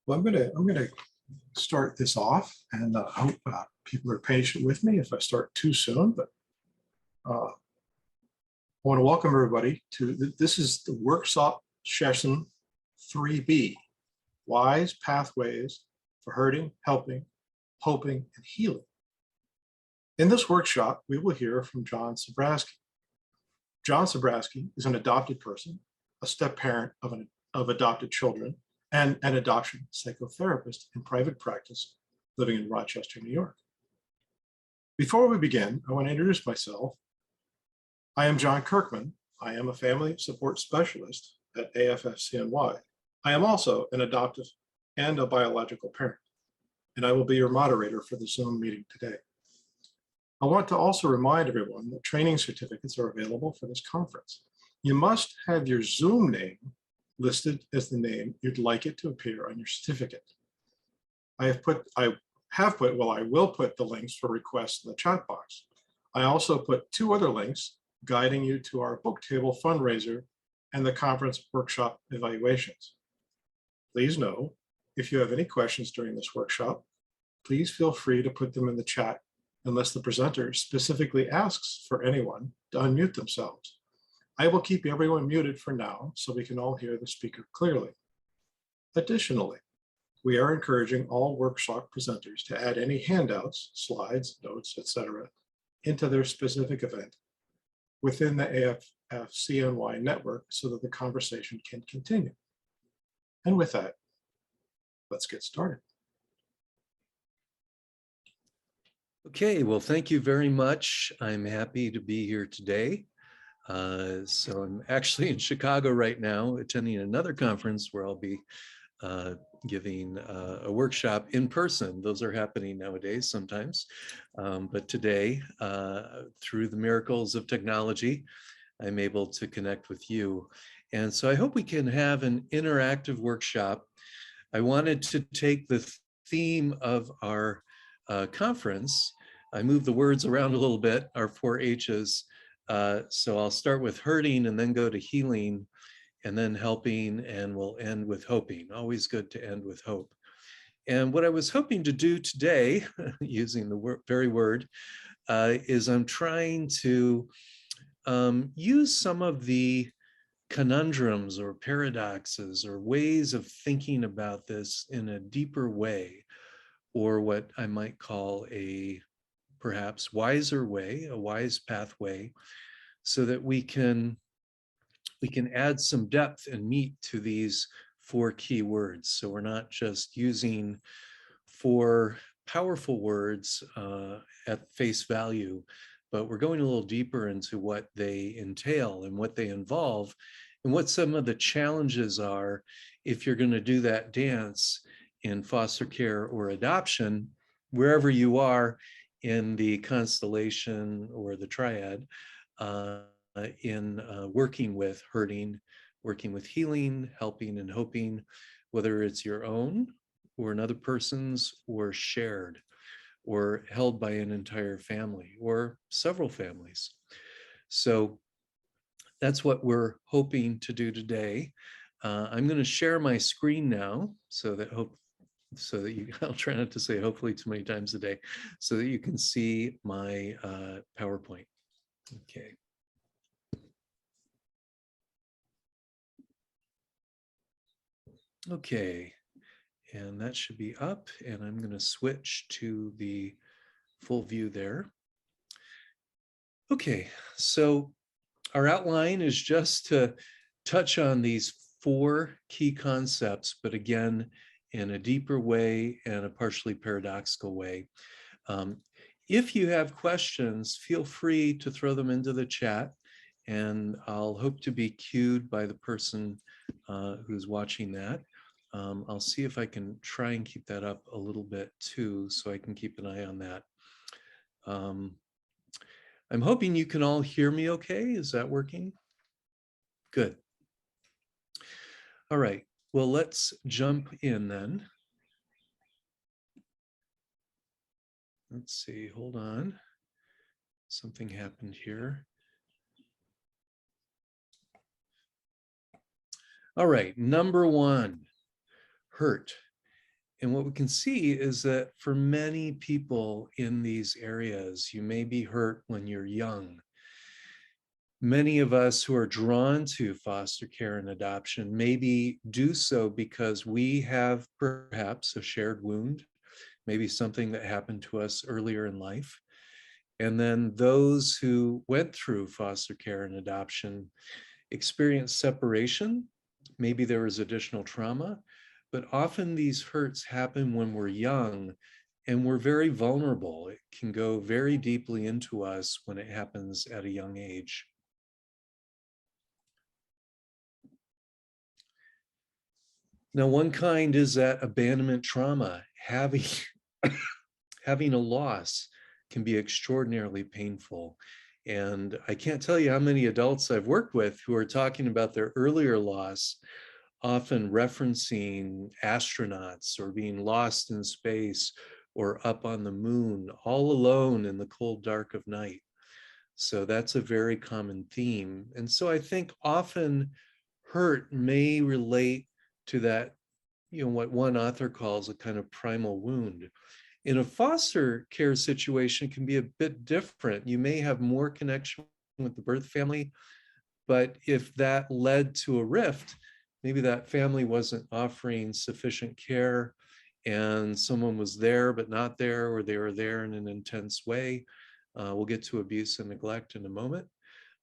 Well, I'm gonna start this off, and I hope people are patient with me if I start too soon. But I want to welcome everybody to this is the workshop session 3B, Wise Pathways for Hurting, Helping, Hoping, and Healing. In this workshop, we will hear from John Sobraske. John Sobraske is an adopted person, a step parent of adopted children, and an adoption psychotherapist in private practice living in Rochester, New York. Before we begin, I want to introduce myself. I am John Kirkman. I am a family support specialist at AFFCNY. I am also an adoptive and a biological parent, and I will be your moderator for the Zoom meeting today. I want to also remind everyone that training certificates are available for this conference. You must have your Zoom name listed as the name you'd like it to appear on your certificate. I will put the links for requests in the chat box. I also put two other links guiding you to our book table fundraiser and the conference workshop evaluations. Please know, if you have any questions during this workshop, please feel free to put them in the chat unless the presenter specifically asks for anyone to unmute themselves. I will keep everyone muted for now so we can all hear the speaker clearly. Additionally, we are encouraging all workshop presenters to add any handouts, slides, notes, etc., into their specific event within the AFFCNY.Network so that the conversation can continue. And with that, let's get started. Okay, well, thank you very much. I'm happy to be here today. So I'm actually in Chicago right now, attending another conference where I'll be giving a workshop in person. Those are happening nowadays sometimes. But today, through the miracles of technology, I'm able to connect with you. And so I hope we can have an interactive workshop. I wanted to take the theme of our conference. I moved the words around a little bit, our 4 H's. So I'll start with hurting and then go to healing and then helping, and we'll end with hoping. Always good to end with hope. And what I was hoping to do today, using the very word, is I'm trying to use some of the conundrums or paradoxes or ways of thinking about this in a deeper way, or what I might call a perhaps wiser way, a wise pathway, so that we can add some depth and meat to these 4 key words. So we're not just using 4 powerful words at face value, but we're going a little deeper into what they entail and what they involve and what some of the challenges are if you're going to do that dance in foster care or adoption, wherever you are in the constellation or the triad, in working with hurting, working with healing, helping and hoping, whether it's your own or another person's or shared or held by an entire family or several families. So that's what we're hoping to do today. I'm going to share my screen now so that you, I'll try not to say hopefully too many times a day, so that you can see my PowerPoint. Okay. Okay, and that should be up, and I'm going to switch to the full view there. Okay, so our outline is just to touch on these 4 key concepts, but again, in a deeper way and a partially paradoxical way. If you have questions, feel free to throw them into the chat, and I'll hope to be cued by the person who's watching that. I'll see if I can try and keep that up a little bit too, so I can keep an eye on that. I'm hoping you can all hear me okay. Is that working? Good. All right, well, let's jump in then. Let's see, hold on. Something happened here. All right, number 1, hurt. And what we can see is that for many people in these areas, you may be hurt when you're young. Many of us who are drawn to foster care and adoption maybe do so because we have perhaps a shared wound, maybe something that happened to us earlier in life. And then those who went through foster care and adoption experienced separation. Maybe there was additional trauma, but often these hurts happen when we're young and we're very vulnerable. It can go very deeply into us when it happens at a young age. Now, one kind is that abandonment trauma. Having a loss can be extraordinarily painful. And I can't tell you how many adults I've worked with who are talking about their earlier loss, often referencing astronauts or being lost in space or up on the moon, all alone in the cold dark of night. So that's a very common theme. And so I think often hurt may relate to that, what one author calls a kind of primal wound. In a foster care situation, it can be a bit different. You may have more connection with the birth family, but if that led to a rift, maybe that family wasn't offering sufficient care and someone was there but not there, or they were there in an intense way. We'll get to abuse and neglect in a moment.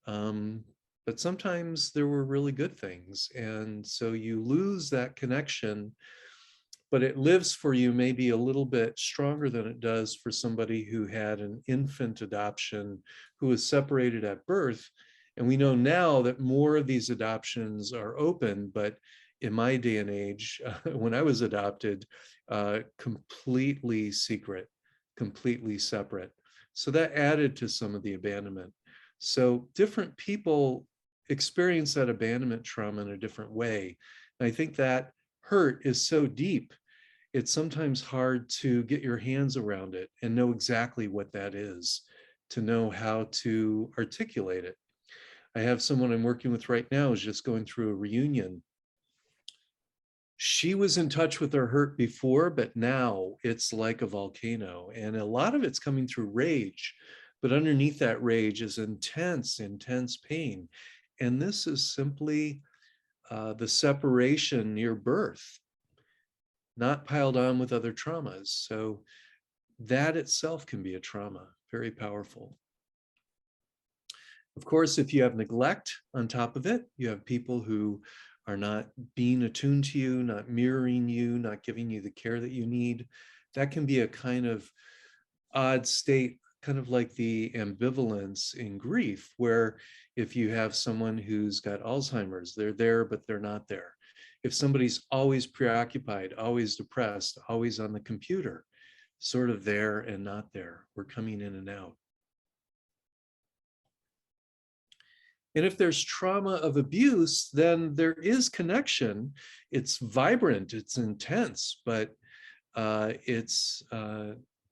But sometimes there were really good things. And so you lose that connection, but it lives for you maybe a little bit stronger than it does for somebody who had an infant adoption, who was separated at birth. And we know now that more of these adoptions are open, but in my day and age, when I was adopted, completely secret, completely separate. So that added to some of the abandonment. So different people experience that abandonment trauma in a different way. And I think that hurt is so deep, it's sometimes hard to get your hands around it and know exactly what that is, to know how to articulate it. I have someone I'm working with right now who's just going through a reunion. She was in touch with her hurt before, but now it's like a volcano. And a lot of it's coming through rage, but underneath that rage is intense, intense pain. And this is simply the separation near birth, not piled on with other traumas. So that itself can be a trauma, very powerful. Of course, if you have neglect on top of it, you have people who are not being attuned to you, not mirroring you, not giving you the care that you need. That can be a kind of odd state, kind of like the ambivalence in grief, where if you have someone who's got Alzheimer's, they're there, but they're not there. If somebody's always preoccupied, always depressed, always on the computer, sort of there and not there, we're coming in and out. And if there's trauma of abuse, then there is connection. It's vibrant, it's intense, but it's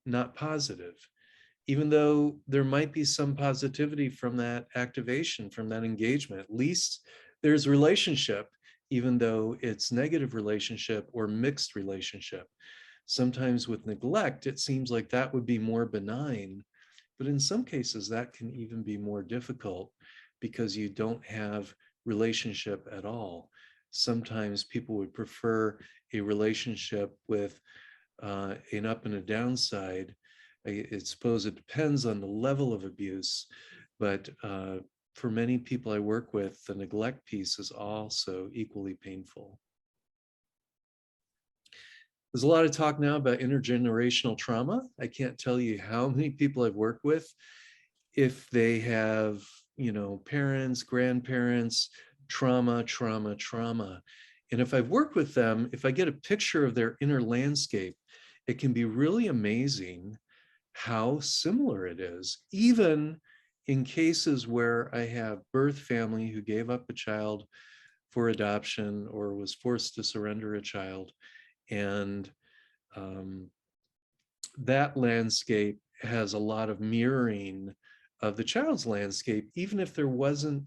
not positive. Even though there might be some positivity from that activation, from that engagement, at least there's relationship, even though it's negative relationship or mixed relationship. Sometimes with neglect, it seems like that would be more benign, but in some cases that can even be more difficult because you don't have relationship at all. Sometimes people would prefer a relationship with an up and a downside. I suppose it depends on the level of abuse, but for many people I work with, the neglect piece is also equally painful. There's a lot of talk now about intergenerational trauma. I can't tell you how many people I've worked with, if they have, parents, grandparents, trauma. And if I've worked with them, if I get a picture of their inner landscape, it can be really amazing how similar it is, even in cases where I have birth family who gave up a child for adoption or was forced to surrender a child. And that landscape has a lot of mirroring of the child's landscape, even if there wasn't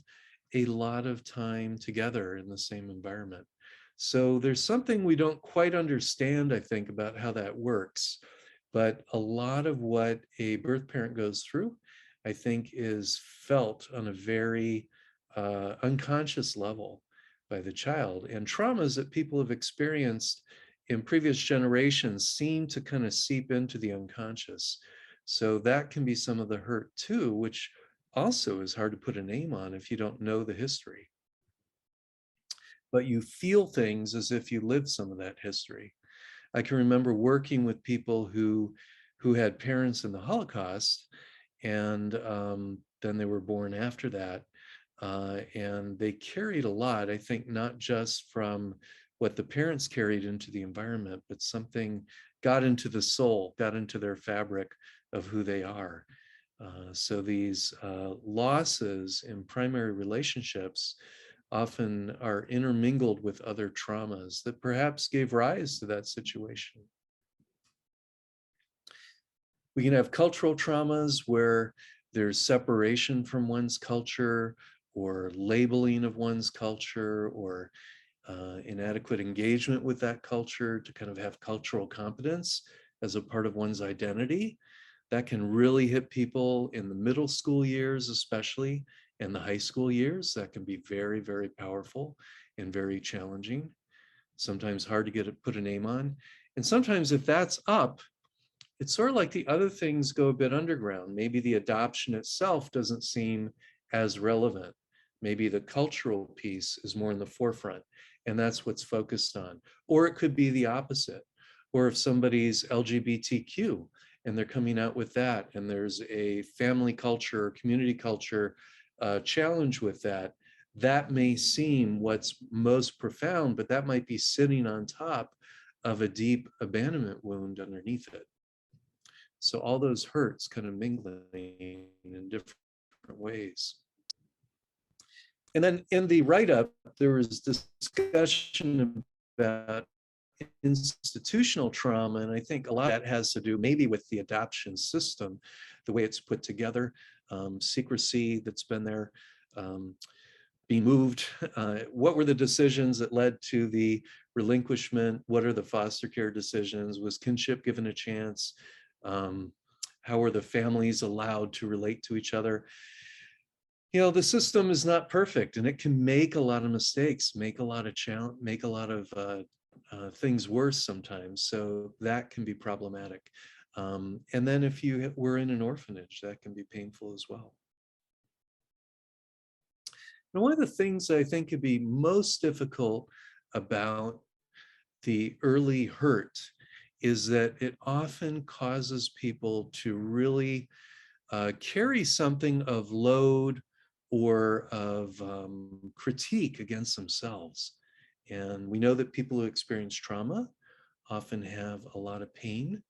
a lot of time together in the same environment. So there's something we don't quite understand, I think, about how that works. But a lot of what a birth parent goes through, I think, is felt on a very unconscious level by the child. And traumas that people have experienced in previous generations seem to kind of seep into the unconscious. So that can be some of the hurt too, which also is hard to put a name on if you don't know the history. But you feel things as if you lived some of that history. I can remember working with people who had parents in the Holocaust, and then they were born after that. And they carried a lot, I think, not just from what the parents carried into the environment, but something got into the soul, got into their fabric of who they are. So these losses in primary relationships often are intermingled with other traumas that perhaps gave rise to that situation. We can have cultural traumas where there's separation from one's culture, or labeling of one's culture, or inadequate engagement with that culture to kind of have cultural competence as a part of one's identity. That can really hit people in the middle school years, especially, and the high school years. That can be very, very powerful and very challenging. Sometimes hard to put a name on. And sometimes if that's up, it's sort of like the other things go a bit underground. Maybe the adoption itself doesn't seem as relevant. Maybe the cultural piece is more in the forefront, and that's what's focused on. Or it could be the opposite. Or if somebody's LGBTQ and they're coming out with that, and there's a family culture, community culture challenge with that, that may seem what's most profound, but that might be sitting on top of a deep abandonment wound underneath it. So all those hurts kind of mingling in different ways. And then in the write-up, there was discussion about institutional trauma, and I think a lot of that has to do maybe with the adoption system, the way it's put together, secrecy that's been there, being moved. What were the decisions that led to the relinquishment? What are the foster care decisions? Was kinship given a chance? How are the families allowed to relate to each other? You know, the system is not perfect, and it can make a lot of mistakes, make a lot of things worse sometimes. So that can be problematic. And then if you were in an orphanage, that can be painful as well. And one of the things I think could be most difficult about the early hurt is that it often causes people to really carry something of load or of critique against themselves. And we know that people who experience trauma often have a lot of pain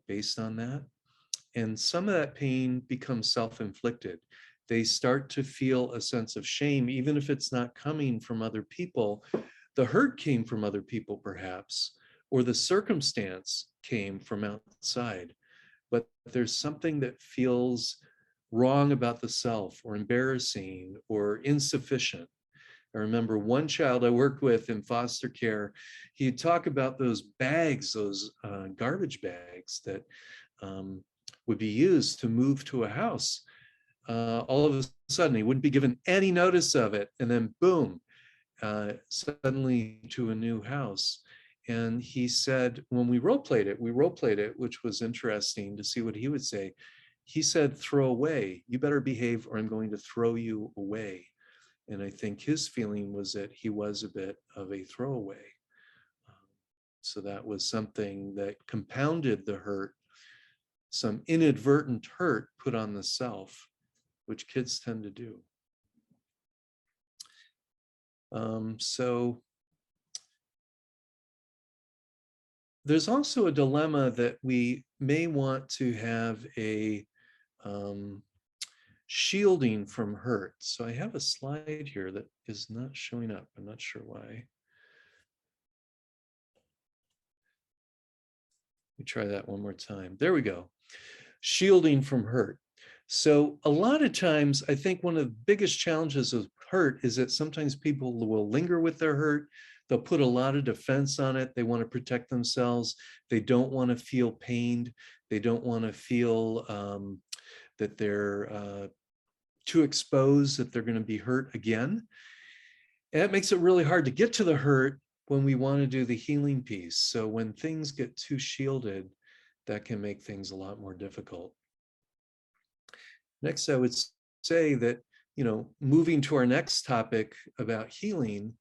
based on that. And some of that pain becomes self-inflicted. They start to feel a sense of shame, even if it's not coming from other people. The hurt came from other people, perhaps, or the circumstance came from outside. But there's something that feels wrong about the self, or embarrassing, or insufficient. I remember one child I worked with in foster care, he'd talk about those bags, those garbage bags that would be used to move to a house. All of a sudden, he wouldn't be given any notice of it, and then boom, suddenly to a new house. And he said, when we role played it, which was interesting to see what he would say. He said, throw away, you better behave or I'm going to throw you away. And I think his feeling was that he was a bit of a throwaway. So that was something that compounded the hurt, some inadvertent hurt put on the self, which kids tend to do. So there's also a dilemma that we may want to have a shielding from hurt. So I have a slide here that is not showing up. I'm not sure why. Let me try that one more time. There we go. Shielding from hurt. So a lot of times, I think one of the biggest challenges of hurt is that sometimes people will linger with their hurt. they'll put a lot of defense on it. They want to protect themselves. They don't want to feel pained. They don't want to feel that they're too exposed, that they're going to be hurt again. And that makes it really hard to get to the hurt when we want to do the healing piece. So when things get too shielded, that can make things a lot more difficult. Next, I would say that, moving to our next topic about healing,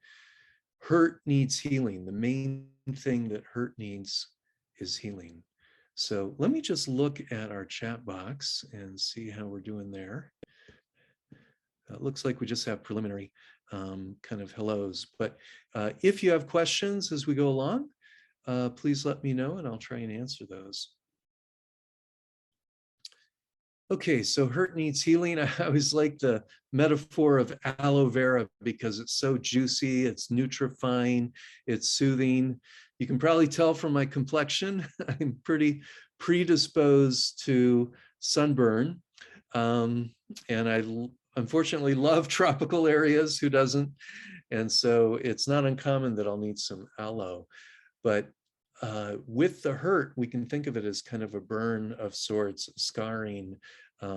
hurt needs healing. The main thing that hurt needs is healing. So let me just look at our chat box and see how we're doing there. It looks like we just have preliminary kind of hellos, but if you have questions as we go along, please let me know and I'll try and answer those. Okay, so hurt needs healing. I always like the metaphor of aloe vera because it's so juicy, it's nutrifying, it's soothing. You can probably tell from my complexion, I'm pretty predisposed to sunburn. And I unfortunately love tropical areas, who doesn't? And so it's not uncommon that I'll need some aloe. But with the hurt, we can think of it as kind of a burn of sorts, scarring,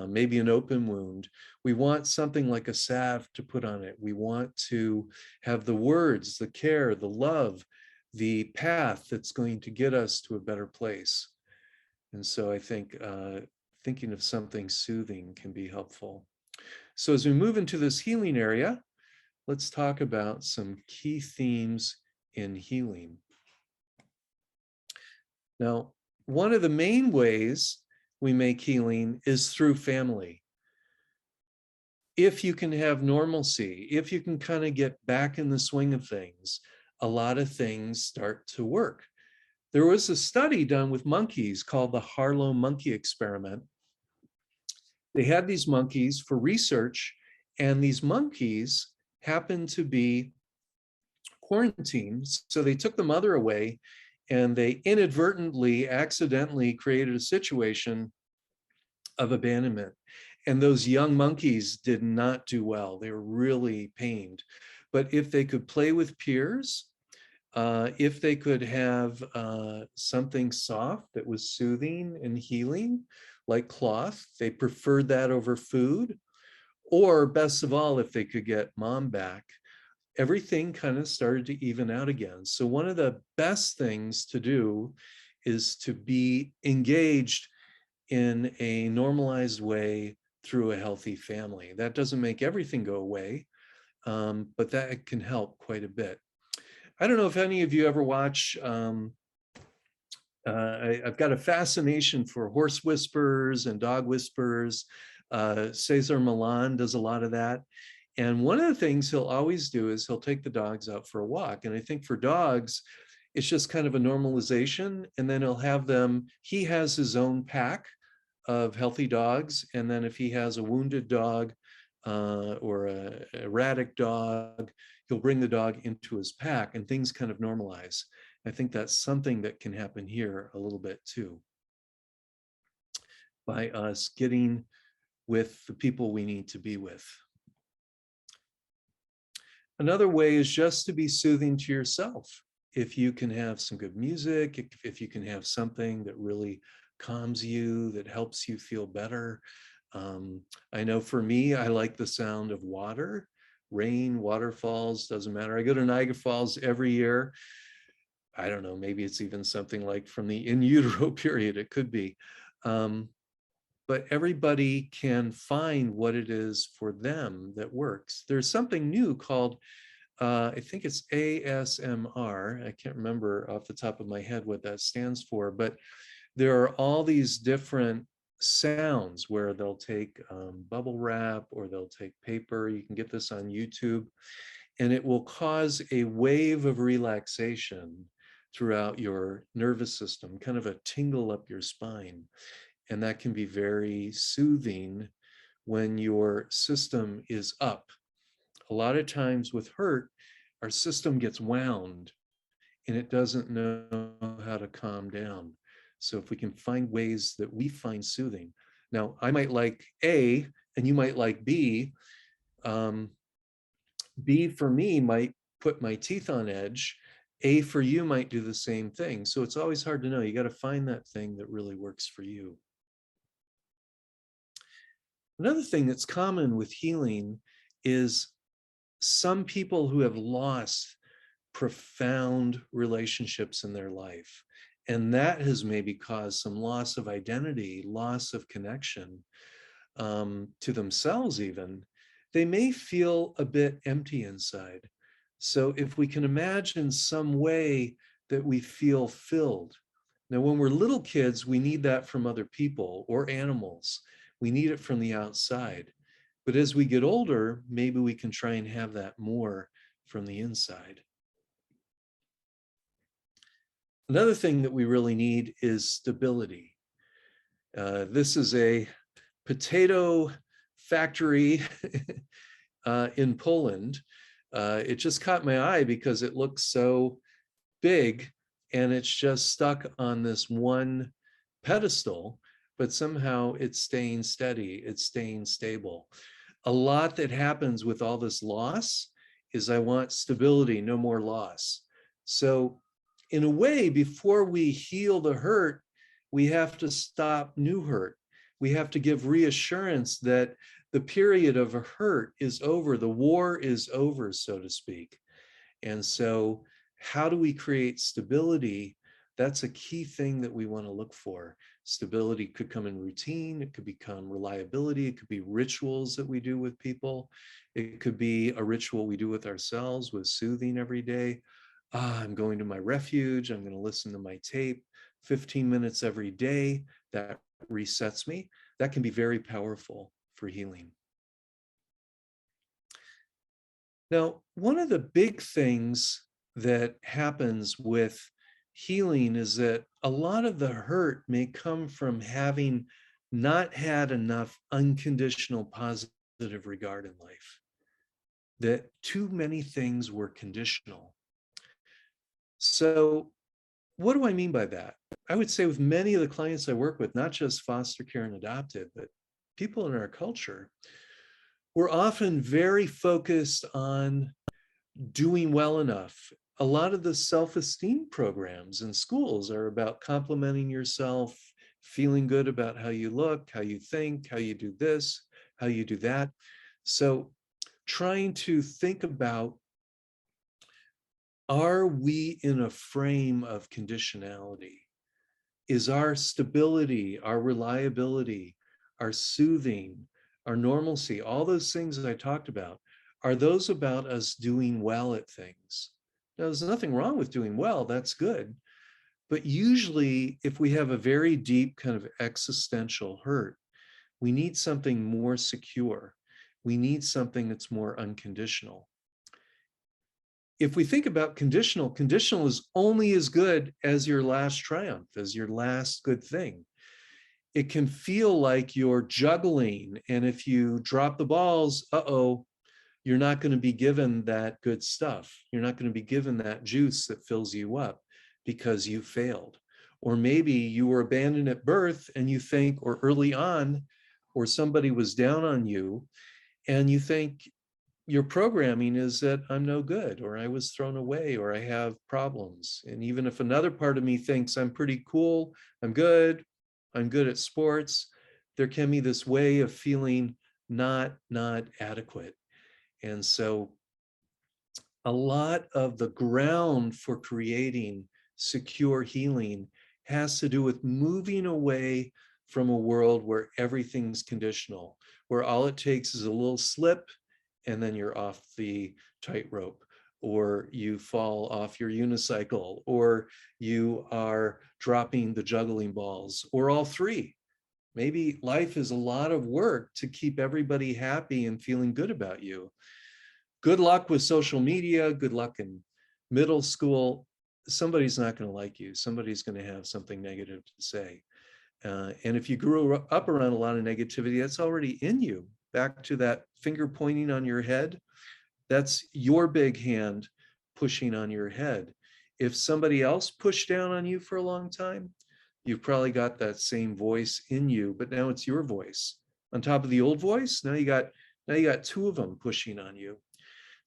maybe an open wound. We want something like a salve to put on it. We want to have the words, the care, the love, the path that's going to get us to a better place. And so I think thinking of something soothing can be helpful. So as we move into this healing area, let's talk about some key themes in healing. Now, one of the main ways we make healing is through family. If you can have normalcy, if you can kind of get back in the swing of things, a lot of things start to work. There was a study done with monkeys called the Harlow monkey experiment. They had these monkeys for research, and these monkeys happened to be quarantined. So they took the mother away and they inadvertently, accidentally created a situation of abandonment. And those young monkeys did not do well. They were really pained. But if they could play with peers, if they could have something soft that was soothing and healing, like cloth, they preferred that over food. Or best of all, if they could get mom back, everything kind of started to even out again. So one of the best things to do is to be engaged in a normalized way through a healthy family. That doesn't make everything go away, but that can help quite a bit. I don't know if any of you ever watch, I've got a fascination for horse whisperers and dog whisperers. Cesar Millan does a lot of that. And one of the things he'll always do is he'll take the dogs out for a walk. And I think for dogs, it's just kind of a normalization. And then he'll have them, he has his own pack of healthy dogs. And then if he has a wounded dog or a erratic dog, he'll bring the dog into his pack and things kind of normalize. I think that's something that can happen here a little bit too, by us getting with the people we need to be with. Another way is just to be soothing to yourself. If you can have some good music, if you can have something that really calms you, that helps you feel better. I know for me, I like the sound of water, rain, waterfalls, doesn't matter. I go to Niagara Falls every year. I don't know, maybe it's even something like from the in utero period, it could be. But everybody can find what it is for them that works. There's something new called, I think it's ASMR. I can't remember off the top of my head what that stands for, but there are all these different sounds where they'll take bubble wrap or they'll take paper. You can get this on YouTube, and it will cause a wave of relaxation throughout your nervous system, kind of a tingle up your spine. And that can be very soothing when your system is up. A lot of times with hurt, our system gets wound and it doesn't know how to calm down. So if we can find ways that we find soothing. Now, I might like A and you might like B. B for me might put my teeth on edge, A for you might do the same thing. So it's always hard to know. You got to find that thing that really works for you. Another thing that's common with healing is some people who have lost profound relationships in their life. And that has maybe caused some loss of identity, loss of connection to themselves even. They may feel a bit empty inside. So if we can imagine some way that we feel filled. Now, when we're little kids, we need that from other people or animals. We need it from the outside. But as we get older, maybe we can try and have that more from the inside. Another thing that we really need is stability. This is a potato factory in Poland. It just caught my eye because it looks so big and it's just stuck on this one pedestal, but somehow it's staying steady, it's staying stable. A lot that happens with all this loss is I want stability, no more loss. So in a way, before we heal the hurt, we have to stop new hurt. We have to give reassurance that the period of a hurt is over, the war is over, so to speak. And so how do we create stability? That's a key thing that we want to look for. Stability could come in routine, it could become reliability, it could be rituals that we do with people. It could be a ritual we do with ourselves, with soothing every day. I'm going to my refuge, I'm going to listen to my tape 15 minutes every day. That resets me. That can be very powerful for healing. Now, one of the big things that happens with healing is that a lot of the hurt may come from having not had enough unconditional positive regard in life, that too many things were conditional. So what do I mean by that? I would say with many of the clients I work with, not just foster care and adoptive, but people in our culture, we're often very focused on doing well enough. A lot of the self-esteem programs in schools are about complimenting yourself, feeling good about how you look, how you think, how you do this, how you do that. So trying to think about, are we in a frame of conditionality? Is our stability, our reliability, our soothing, our normalcy, all those things that I talked about, are those about us doing well at things? Now, there's nothing wrong with doing well, that's good. But usually, if we have a very deep kind of existential hurt, we need something more secure. We need something that's more unconditional. If we think about conditional, conditional is only as good as your last triumph, as your last good thing. It can feel like you're juggling, and if you drop the balls, you're not going to be given that good stuff. You're not going to be given that juice that fills you up because you failed. Or maybe you were abandoned at birth and you think, or early on, or somebody was down on you and you think your programming is that I'm no good, or I was thrown away, or I have problems. And even if another part of me thinks I'm pretty cool, I'm good at sports, there can be this way of feeling not adequate. And so a lot of the ground for creating secure healing has to do with moving away from a world where everything's conditional, where all it takes is a little slip and then you're off the tightrope, or you fall off your unicycle, or you are dropping the juggling balls, or all three. Maybe life is a lot of work to keep everybody happy and feeling good about you. Good luck with social media, good luck in middle school. Somebody's not going to like you. Somebody's going to have something negative to say. And if you grew up around a lot of negativity, that's already in you. Back to that finger pointing on your head, that's your big hand pushing on your head. If somebody else pushed down on you for a long time, you've probably got that same voice in you, but now it's your voice. On top of the old voice, now you got two of them pushing on you.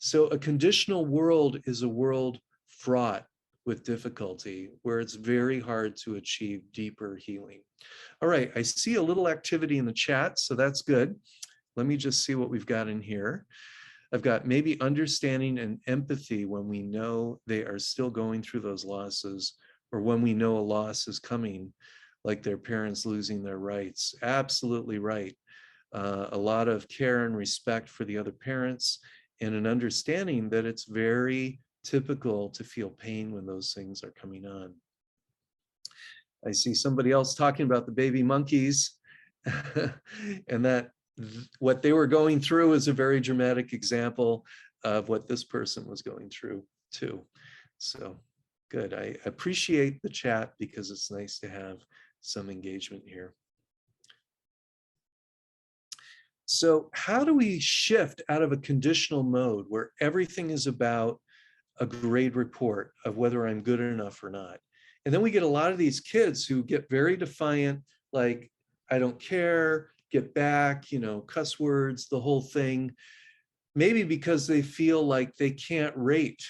So a conditional world is a world fraught with difficulty, where it's very hard to achieve deeper healing. All right, I see a little activity in the chat, so that's good. Let me just see what we've got in here. I've got maybe understanding and empathy when we know they are still going through those losses, or when we know a loss is coming, like their parents losing their rights. Absolutely right. A lot of care and respect for the other parents, and an understanding that it's very typical to feel pain when those things are coming on. I see somebody else talking about the baby monkeys and that what they were going through is a very dramatic example of what this person was going through too. So good. I appreciate the chat because it's nice to have some engagement here. So how do we shift out of a conditional mode where everything is about a grade report of whether I'm good enough or not? And then we get a lot of these kids who get very defiant, like, I don't care, get back, you know, cuss words, the whole thing, maybe because they feel like they can't rate.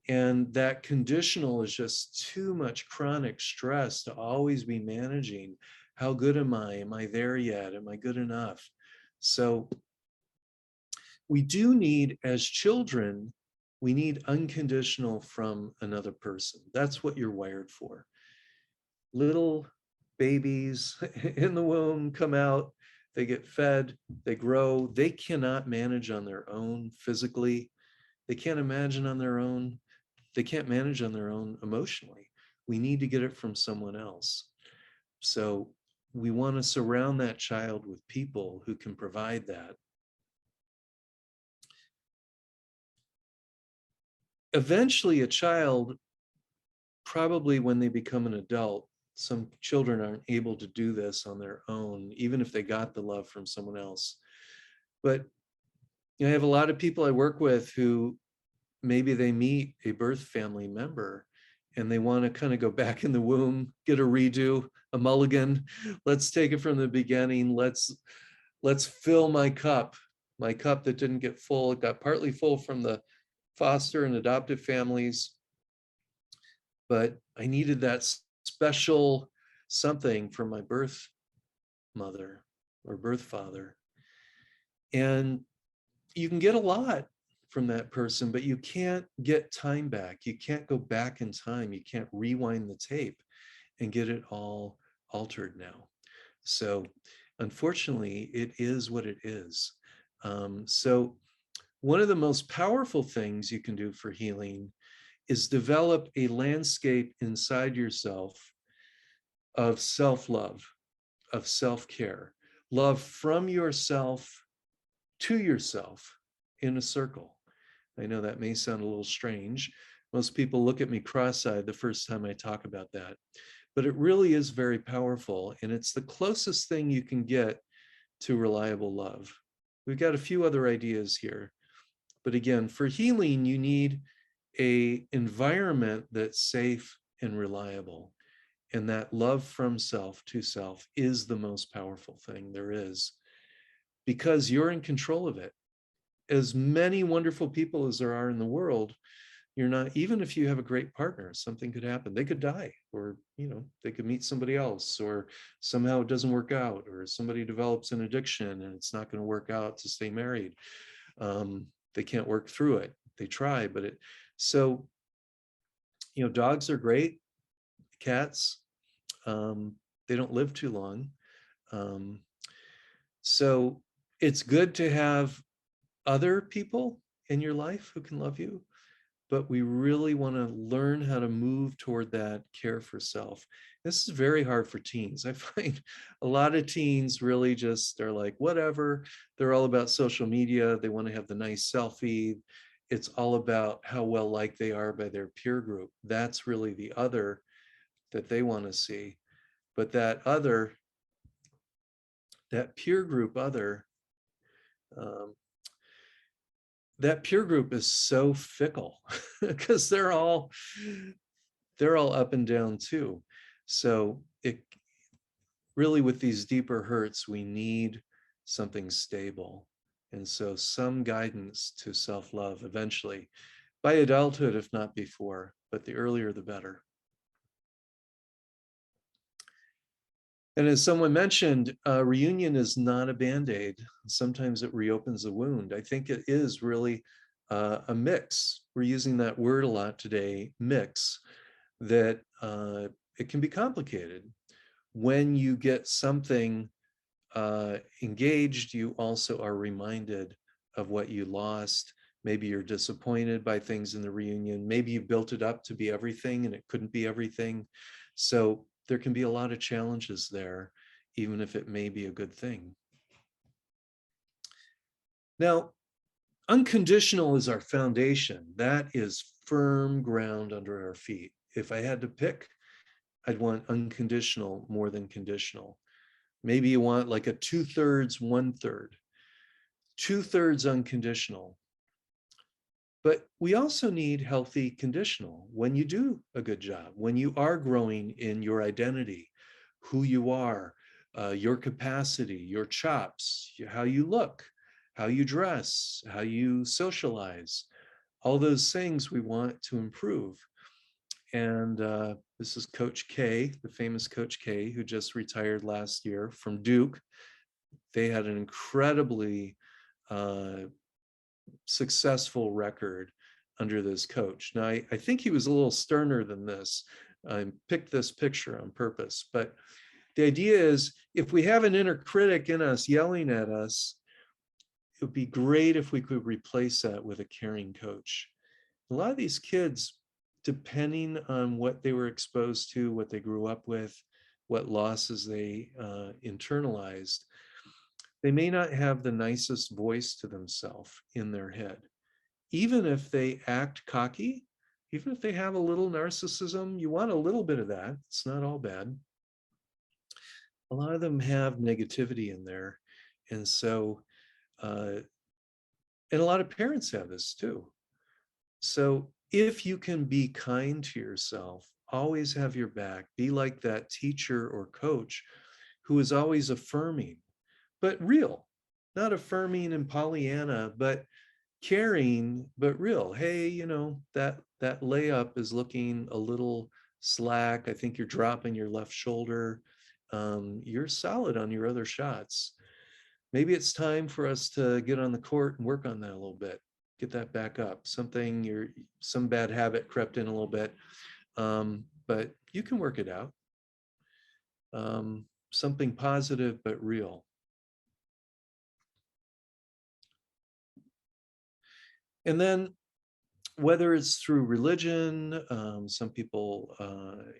And that conditional is just too much chronic stress to always be managing. How good am I? Am I there yet? Am I good enough? So we do need, as children, we need unconditional from another person. That's what you're wired for. Little babies in the womb come out, they get fed, they grow, they cannot manage on their own physically. They can't imagine on their own. They can't manage on their own emotionally. We need to get it from someone else. So we want to surround that child with people who can provide that. Eventually, a child, probably when they become an adult, some children aren't able to do this on their own, even if they got the love from someone else. But you know, I have a lot of people I work with who maybe they meet a birth family member and they want to kind of go back in the womb, get a redo, a mulligan. Let's take it from the beginning. Let's fill my cup that didn't get full. It got partly full from the foster and adoptive families, but I needed that special something from my birth mother or birth father. And you can get a lot from that person, but you can't get time back. You can't go back in time. You can't rewind the tape and get it all altered now. So unfortunately, it is what it is. So one of the most powerful things you can do for healing is develop a landscape inside yourself of self-love, of self-care, love from yourself to yourself in a circle. I know that may sound a little strange. Most people look at me cross-eyed the first time I talk about that, but it really is very powerful, and it's the closest thing you can get to reliable love. We've got a few other ideas here, but again, for healing, you need an environment that's safe and reliable, and that love from self to self is the most powerful thing there is, because you're in control of it. As many wonderful people as there are in the world, you're not, even if you have a great partner, something could happen. They could die, or, you know, they could meet somebody else, or somehow it doesn't work out, or somebody develops an addiction and it's not going to work out to stay married. They can't work through it. They try, but so, you know, dogs are great, cats, they don't live too long. So it's good to have other people in your life who can love you, but we really want to learn how to move toward that care for self. This is very hard for teens. I find a lot of teens really just are like, whatever. They're all about social media. They want to have the nice selfie. It's all about how well liked they are by their peer group. That's really the other that they want to see. But that other, that peer group other, that peer group is so fickle because they're all up and down too. So it really, with these deeper hurts, we need something stable. And so some guidance to self-love eventually, by adulthood, if not before, but the earlier the better. And as someone mentioned, reunion is not a Band-Aid. Sometimes it reopens a wound. I think it is really a mix. We're using that word a lot today, mix, that it can be complicated. When you get something engaged, you also are reminded of what you lost. Maybe you're disappointed by things in the reunion. Maybe you built it up to be everything and it couldn't be everything. So there can be a lot of challenges there, even if it may be a good thing. Now, unconditional is our foundation. That is firm ground under our feet. If I had to pick, I'd want unconditional more than conditional. Maybe you want like a 2/3, 1/3. 2/3 unconditional. But we also need healthy conditional when you do a good job, when you are growing in your identity, who you are, your capacity, your chops, how you look, how you dress, how you socialize, all those things we want to improve. And this is Coach K, the famous Coach K, who just retired last year from Duke. They had an incredibly successful record under this coach. Now, I think he was a little sterner than this. I picked this picture on purpose, but the idea is if we have an inner critic in us yelling at us, it would be great if we could replace that with a caring coach. A lot of these kids, depending on what they were exposed to, what they grew up with, what losses they internalized, they may not have the nicest voice to themselves in their head. Even if they act cocky, even if they have a little narcissism, you want a little bit of that. It's not all bad. A lot of them have negativity in there. And so, and a lot of parents have this too. So if you can be kind to yourself, always have your back, be like that teacher or coach who is always affirming, but real, not affirming and Pollyanna, but caring, but real. Hey, you know, that layup is looking a little slack. I think you're dropping your left shoulder. You're solid on your other shots. Maybe it's time for us to get on the court and work on that a little bit. Get that back up. Some bad habit crept in a little bit, but you can work it out. Something positive but real. And then whether it's through religion, some people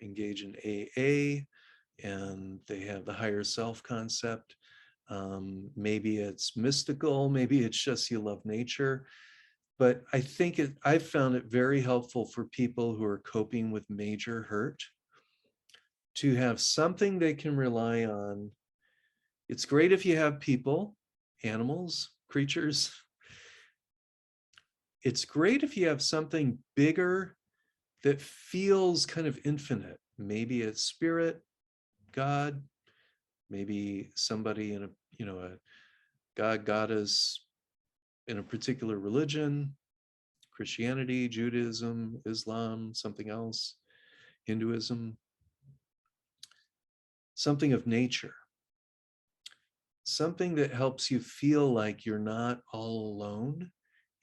engage in AA and they have the higher self concept. Maybe it's mystical, maybe it's just you love nature. But I think I've found it very helpful for people who are coping with major hurt to have something they can rely on. It's great if you have people, animals, creatures. It's great if you have something bigger that feels kind of infinite. Maybe it's spirit, God, maybe somebody in a God, goddess in a particular religion, Christianity, Judaism, Islam, something else, Hinduism, something of nature, something that helps you feel like you're not all alone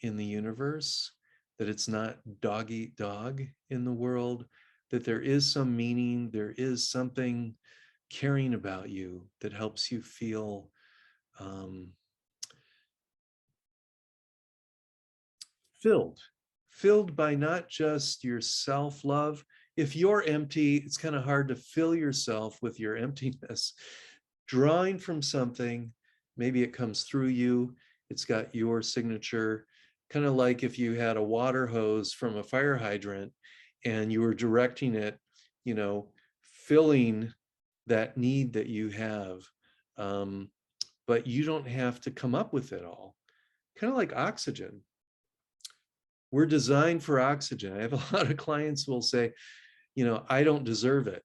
in the universe, that it's not dog eat dog in the world, that there is some meaning, there is something caring about you that helps you feel filled by not just your self-love. If you're empty, it's kind of hard to fill yourself with your emptiness. Drawing from something, maybe it comes through you, it's got your signature, kind of like if you had a water hose from a fire hydrant and you were directing it, you know, filling that need that you have, but you don't have to come up with it all. Kind of like oxygen. We're designed for oxygen. I have a lot of clients who will say, you know, I don't deserve it.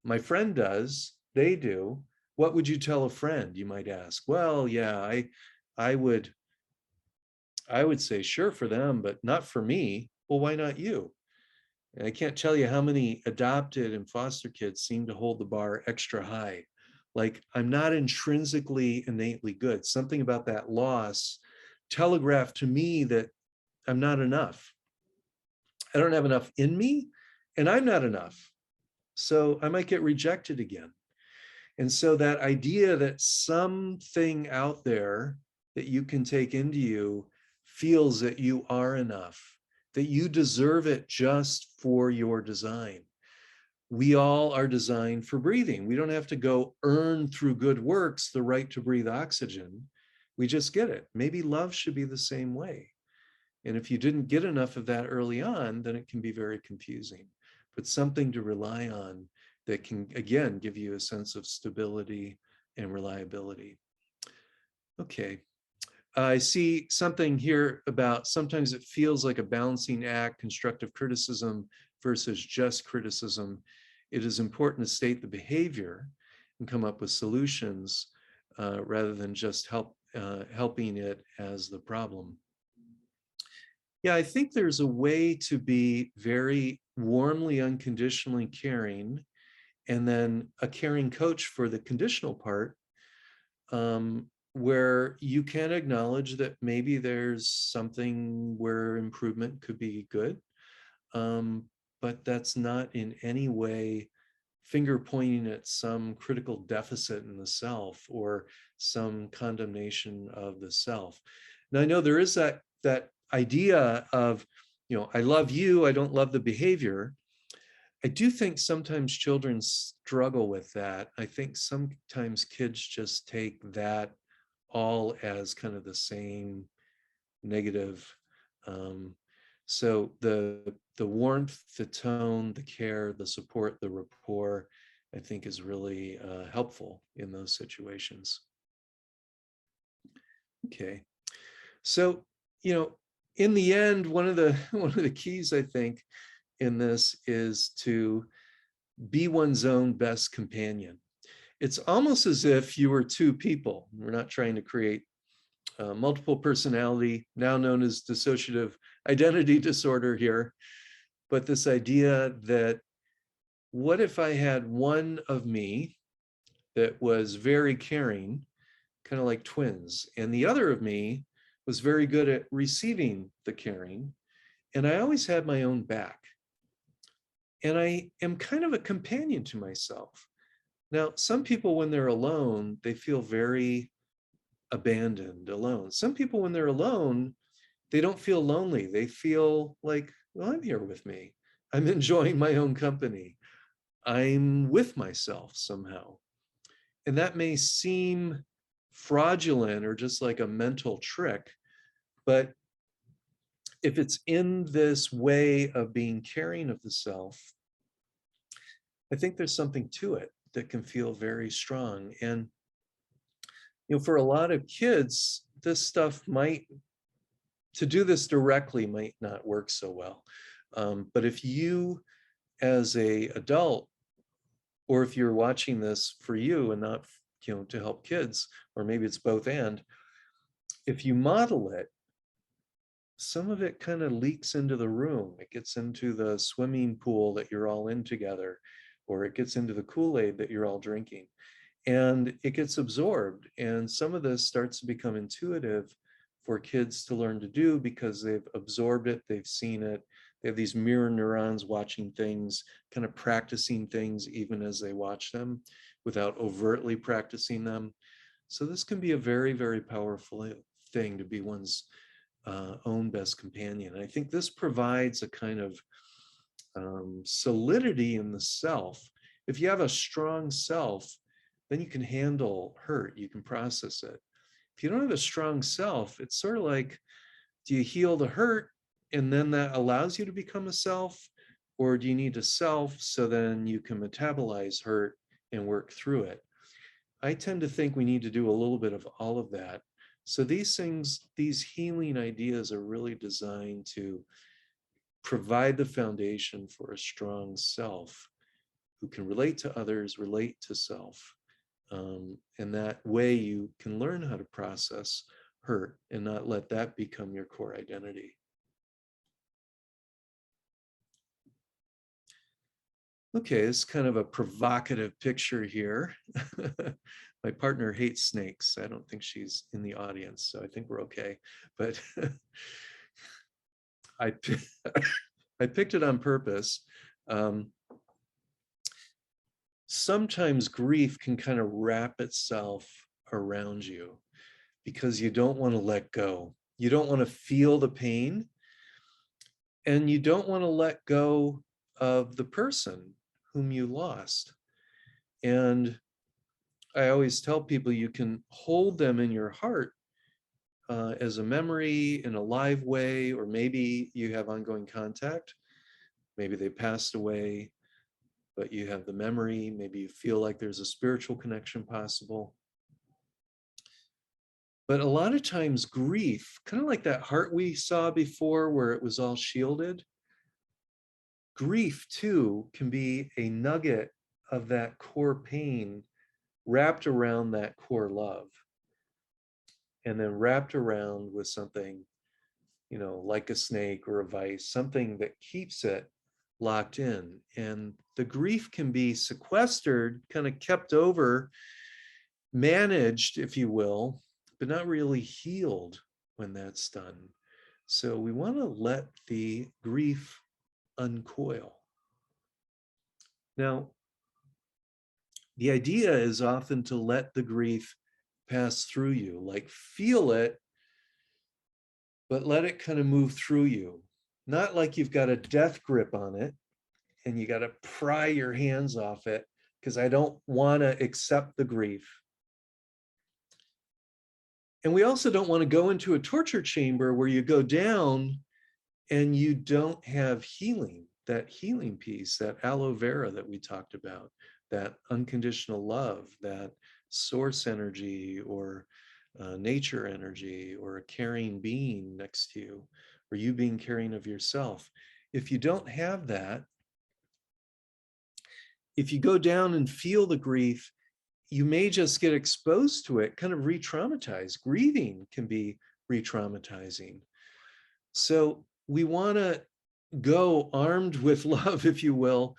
My friend does, they do. What would you tell a friend, you might ask? Well, yeah, I would I would say, sure, for them, but not for me. Well, why not you? And I can't tell you how many adopted and foster kids seem to hold the bar extra high. Like, I'm not intrinsically innately good. Something about that loss telegraphed to me that I'm not enough. I don't have enough in me, and I'm not enough. So I might get rejected again. And so that idea that something out there that you can take into you feels that you are enough, that you deserve it just for your design. We all are designed for breathing. We don't have to go earn through good works the right to breathe oxygen. We just get it. Maybe love should be the same way. And if you didn't get enough of that early on, then it can be very confusing. But something to rely on that can, again, give you a sense of stability and reliability. Okay. I see something here about sometimes it feels like a balancing act, constructive criticism versus just criticism. It is important to state the behavior and come up with solutions rather than just helping it as the problem. Yeah, I think there's a way to be very warmly, unconditionally caring, and then a caring coach for the conditional part, where you can acknowledge that maybe there's something where improvement could be good, but that's not in any way finger pointing at some critical deficit in the self or some condemnation of the self. Now, I know there is that idea of, I love you, I don't love the behavior. I do think sometimes children struggle with that. I think sometimes kids just take that all as kind of the same negative. So the warmth, the tone, the care, the support, the rapport, I think is really helpful in those situations. Okay, so in the end, one of the keys I think in this is to be one's own best companion. It's almost as if you were two people. We're not trying to create multiple personality, now known as dissociative identity disorder here, but this idea that what if I had one of me that was very caring, kind of like twins, and the other of me was very good at receiving the caring, and I always had my own back. And I am kind of a companion to myself. Now, some people, when they're alone, they feel very abandoned, alone. Some people, when they're alone, they don't feel lonely. They feel like, well, I'm here with me. I'm enjoying my own company. I'm with myself somehow. And that may seem fraudulent or just like a mental trick, but if it's in this way of being caring of the self, I think there's something to it that can feel very strong. And for a lot of kids, this stuff to do this directly might not work so well. But if you, as a adult, or if you're watching this for you and not, to help kids, or maybe it's both and, if you model it, some of it kind of leaks into the room. It gets into the swimming pool that you're all in together, or it gets into the Kool-Aid that you're all drinking, and it gets absorbed. And some of this starts to become intuitive for kids to learn to do because they've absorbed it, they've seen it. They have these mirror neurons watching things, kind of practicing things even as they watch them without overtly practicing them. So this can be a very, very powerful thing, to be one's own best companion. And I think this provides a kind of solidity in the self. If you have a strong self, then you can handle hurt, you can process it. If you don't have a strong self, it's sort of like, do you heal the hurt and then that allows you to become a self? Or do you need a self so then you can metabolize hurt and work through it? I tend to think we need to do a little bit of all of that. So these things, these healing ideas are really designed to provide the foundation for a strong self who can relate to others, relate to self. And that way you can learn how to process hurt and not let that become your core identity. Okay, it's kind of a provocative picture here. My partner hates snakes. I don't think she's in the audience, so I think we're okay. But I picked it on purpose. Sometimes grief can kind of wrap itself around you because you don't want to let go. You don't want to feel the pain, and you don't want to let go of the person whom you lost. And I always tell people you can hold them in your heart as a memory in a live way, or maybe you have ongoing contact. Maybe they passed away, but you have the memory. Maybe you feel like there's a spiritual connection possible. But a lot of times grief, kind of like that heart we saw before where it was all shielded, grief too can be a nugget of that core pain wrapped around that core love, and then wrapped around with something, you know, like a snake or a vice, something that keeps it locked in. And the grief can be sequestered, kind of kept over, managed, if you will, but not really healed when that's done. So we want to let the grief uncoil. Now, the idea is often to let the grief pass through you, like feel it, but let it kind of move through you. Not like you've got a death grip on it and you got to pry your hands off it, because I don't want to accept the grief. And we also don't want to go into a torture chamber where you go down and you don't have healing, that healing piece, that aloe vera that we talked about, that unconditional love, that source energy or nature energy, or a caring being next to you, or you being caring of yourself. If you don't have that, if you go down and feel the grief, you may just get exposed to it, kind of re-traumatized. Grieving can be re-traumatizing. So we want to go armed with love, if you will,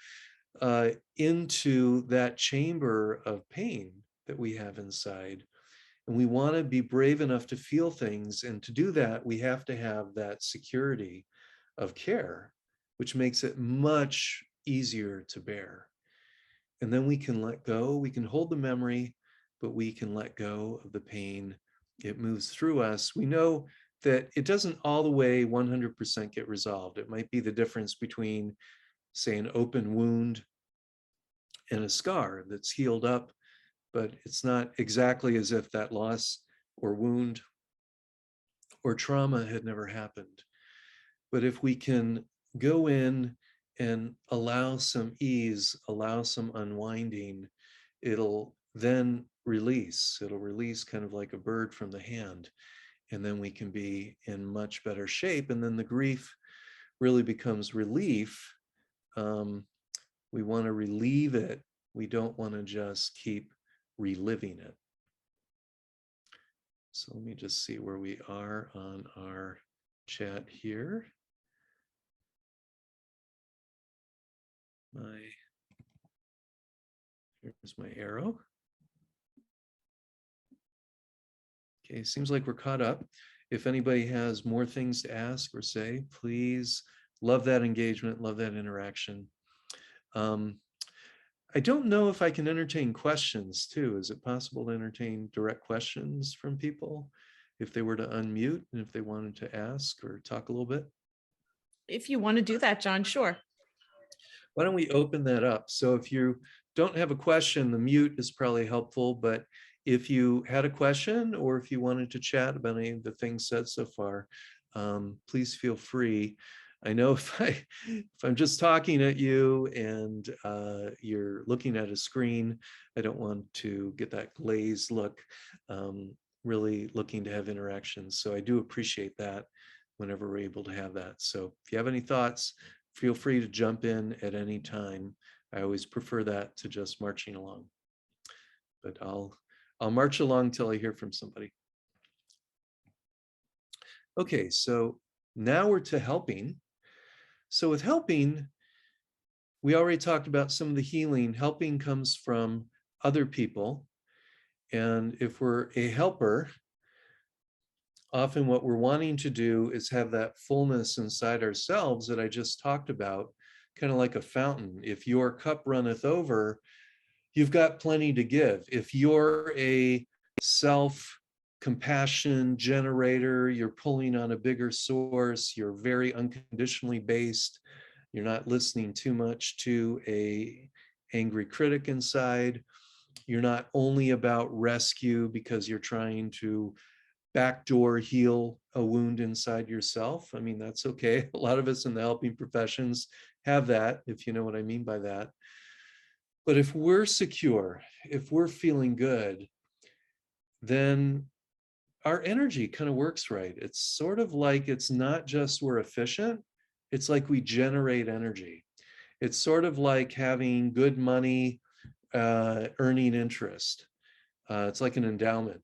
into that chamber of pain that we have inside. And we want to be brave enough to feel things. And to do that, we have to have that security of care, which makes it much easier to bear. And then we can let go, we can hold the memory, but we can let go of the pain. It moves through us. We know that it doesn't all the way 100% get resolved. It might be the difference between, say, an open wound and a scar that's healed up, but it's not exactly as if that loss or wound or trauma had never happened. But if we can go in and allow some ease, allow some unwinding, it'll then release. It'll release kind of like a bird from the hand. And then we can be in much better shape. And then the grief really becomes relief. We want to relieve it. We don't want to just keep reliving it. So let me just see where we are on our chat here. Here's my arrow. Okay, seems like we're caught up. If anybody has more things to ask or say, please. Love that engagement, love that interaction. I don't know if I can entertain questions too. Is it possible to entertain direct questions from people if they were to unmute and if they wanted to ask or talk a little bit? If you want to do that, John, sure. Why don't we open that up? So if you don't have a question, the mute is probably helpful, but if you had a question or if you wanted to chat about any of the things said so far, please feel free. I know if I'm just talking at you and you're looking at a screen, I don't want to get that glazed look, really looking to have interactions. So I do appreciate that whenever we're able to have that. So if you have any thoughts, feel free to jump in at any time. I always prefer that to just marching along. But I'll march along till I hear from somebody. Okay, so now we're to helping. So with helping, we already talked about some of the healing. Helping comes from other people. And if we're a helper, often what we're wanting to do is have that fullness inside ourselves that I just talked about, kind of like a fountain. If your cup runneth over, you've got plenty to give. If you're a self-compassion generator, you're pulling on a bigger source, you're very unconditionally based, you're not listening too much to a angry critic inside, you're not only about rescue because you're trying to backdoor heal a wound inside yourself. I mean, that's okay. A lot of us in the helping professions have that, if you know what I mean by that. But if we're secure, if we're feeling good, then our energy kind of works right. It's sort of like it's not just we're efficient, it's like we generate energy. It's sort of like having good money, earning interest. It's like an endowment.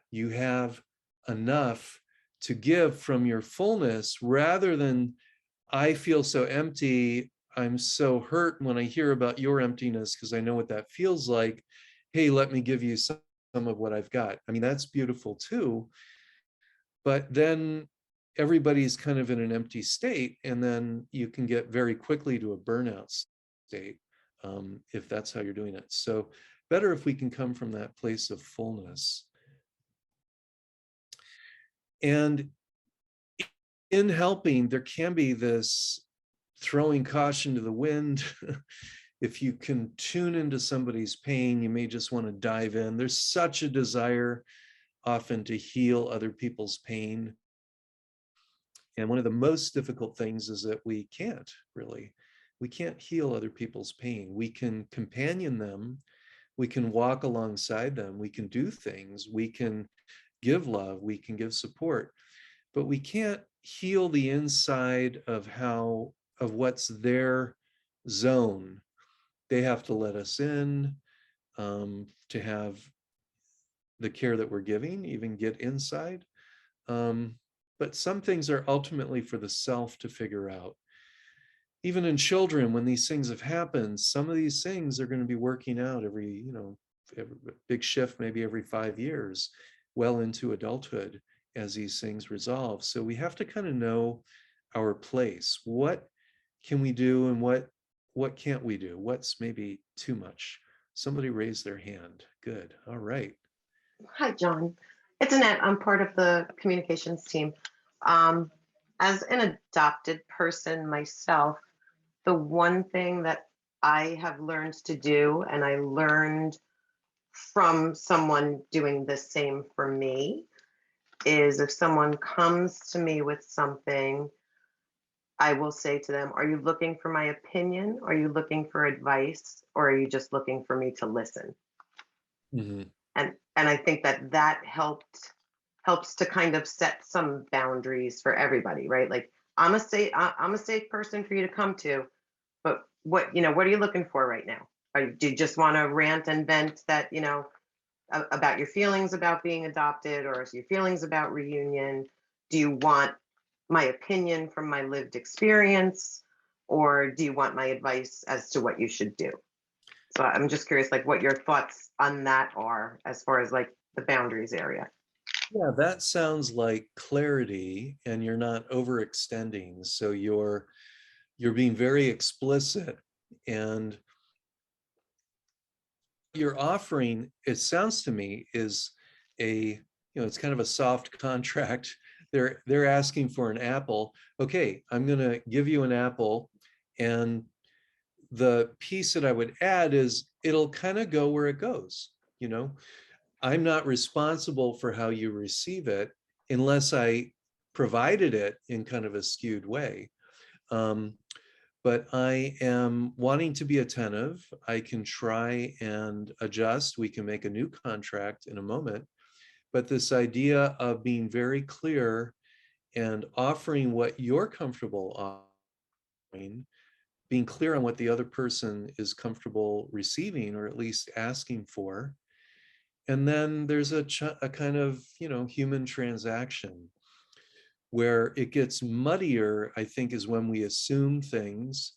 You have enough to give from your fullness rather than, I feel so empty, I'm so hurt when I hear about your emptiness because I know what that feels like. Hey, let me give you some of what I've got. I mean, that's beautiful too. But then everybody's kind of in an empty state, and then you can get very quickly to a burnout state if that's how you're doing it. So better if we can come from that place of fullness. And in helping, there can be this throwing caution to the wind. If you can tune into somebody's pain, you may just want to dive in. There's such a desire often to heal other people's pain. And one of the most difficult things is that we can't really. We can't heal other people's pain. We can companion them. We can walk alongside them. We can do things. We can give love. We can give support. But we can't heal the inside of what's their zone. They have to let us in to have the care that we're giving, even get inside. But some things are ultimately for the self to figure out. Even in children, when these things have happened, some of these things are going to be working out every big shift, maybe every 5 years, well into adulthood as these things resolve. So we have to kind of know our place. What can we do and what can't we do? What's maybe too much? Somebody raised their hand. Good. All right. Hi, John. It's Annette. I'm part of the communications team. As an adopted person myself, the one thing that I have learned to do, and I learned from someone doing the same for me, is if someone comes to me with something, I will say to them, are you looking for my opinion? Are you looking for advice? Or are you just looking for me to listen? Mm-hmm. And I think that helps to kind of set some boundaries for everybody, right? Like I'm a safe person for you to come to, but what are you looking for right now? Do you just want to rant and vent that, about your feelings about being adopted, or your feelings about reunion? Do you want my opinion from my lived experience, or do you want my advice as to what you should do? So I'm just curious, like, what your thoughts on that are as far as like the boundaries area. Yeah, that sounds like clarity, and you're not overextending. So you're being very explicit, and you're offering, it sounds to me, is it's kind of a soft contract. They're asking for an apple. Okay, I'm going to give you an apple, and the piece that I would add is it'll kind of go where it goes. I'm not responsible for how you receive it unless I provided it in kind of a skewed way. But I am wanting to be attentive. I can try and adjust. We can make a new contract in a moment. But this idea of being very clear and offering what you're comfortable offering, being clear on what the other person is comfortable receiving, or at least asking for. And then there's a kind of, human transaction. Where it gets muddier, I think, is when we assume things,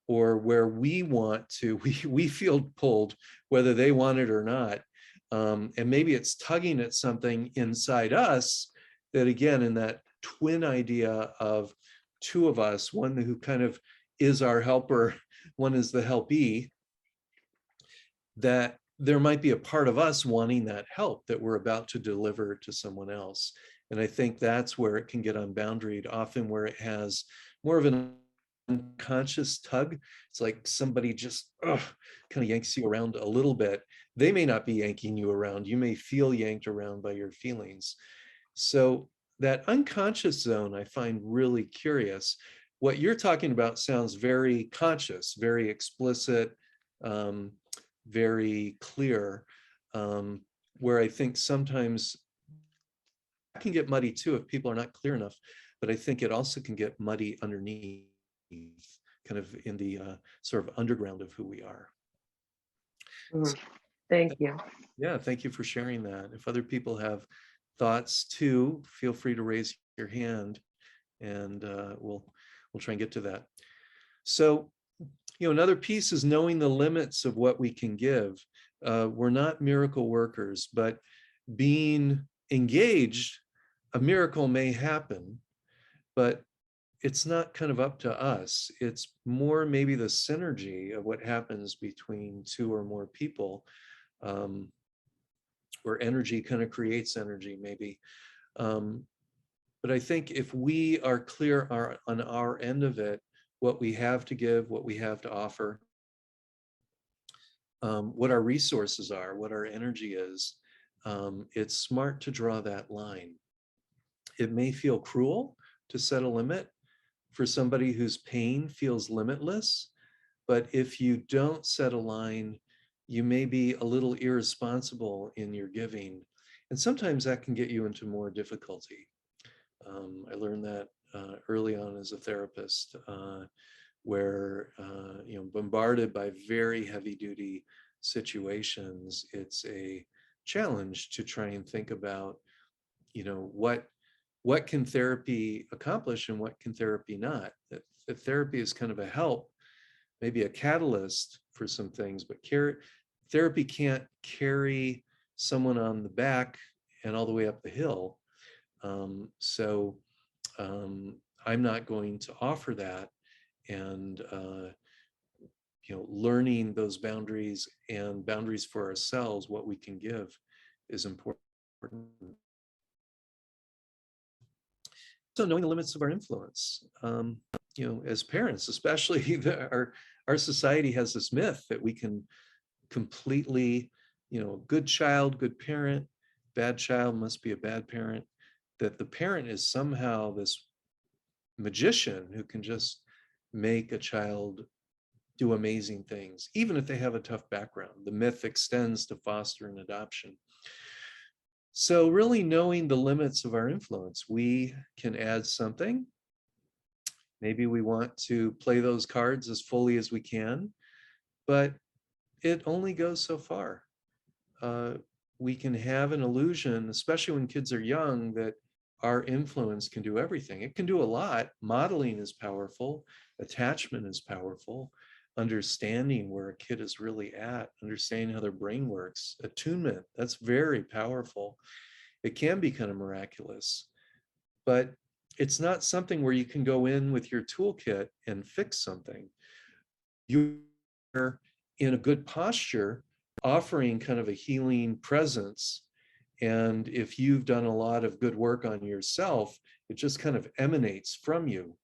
or where we want to, we feel pulled, whether they want it or not. And maybe it's tugging at something inside us that, again, in that twin idea of two of us, one who kind of is our helper, one is the helpee, that there might be a part of us wanting that help that we're about to deliver to someone else. And I think that's where it can get unboundaried, often where it has more of an unconscious tug. It's like somebody just kind of yanks you around a little bit. They may not be yanking you around. You may feel yanked around by your feelings. So that unconscious zone, I find really curious. What you're talking about sounds very conscious, very explicit, very clear, where I think sometimes it can get muddy too if people are not clear enough, but I think it also can get muddy underneath, kind of in the sort of underground of who we are. Thank you. Yeah, thank you for sharing that. If other people have thoughts too, feel free to raise your hand, and we'll try and get to that. So, another piece is knowing the limits of what we can give. We're not miracle workers, but being engaged, a miracle may happen, but it's not kind of up to us. It's more maybe the synergy of what happens between two or more people, where energy kind of creates energy, maybe. But I think if we are clear on our end of it, what we have to give, what we have to offer, what our resources are, what our energy is, it's smart to draw that line. It may feel cruel to set a limit for somebody whose pain feels limitless, but if you don't set a line, you may be a little irresponsible in your giving. And sometimes that can get you into more difficulty. I learned that early on as a therapist, where, bombarded by very heavy duty situations, it's a challenge to try and think about, what can therapy accomplish and what can therapy not? That therapy is kind of a help, maybe a catalyst for some things, but therapy can't carry someone on the back and all the way up the hill. So I'm not going to offer that. And learning those boundaries and boundaries for ourselves, what we can give, is important. So knowing the limits of our influence, as parents, especially, our society has this myth that we can completely, good child, good parent, bad child must be a bad parent, that the parent is somehow this magician who can just make a child do amazing things, even if they have a tough background. The myth extends to foster and adoption. So really knowing the limits of our influence, we can add something. Maybe we want to play those cards as fully as we can, but it only goes so far. We can have an illusion, especially when kids are young, that our influence can do everything. It can do a lot. Modeling is powerful. Attachment is powerful. Understanding where a kid is really at, understanding how their brain works, attunement, that's very powerful. It can be kind of miraculous, but it's not something where you can go in with your toolkit and fix something. You're in a good posture, offering kind of a healing presence. And if you've done a lot of good work on yourself, it just kind of emanates from you.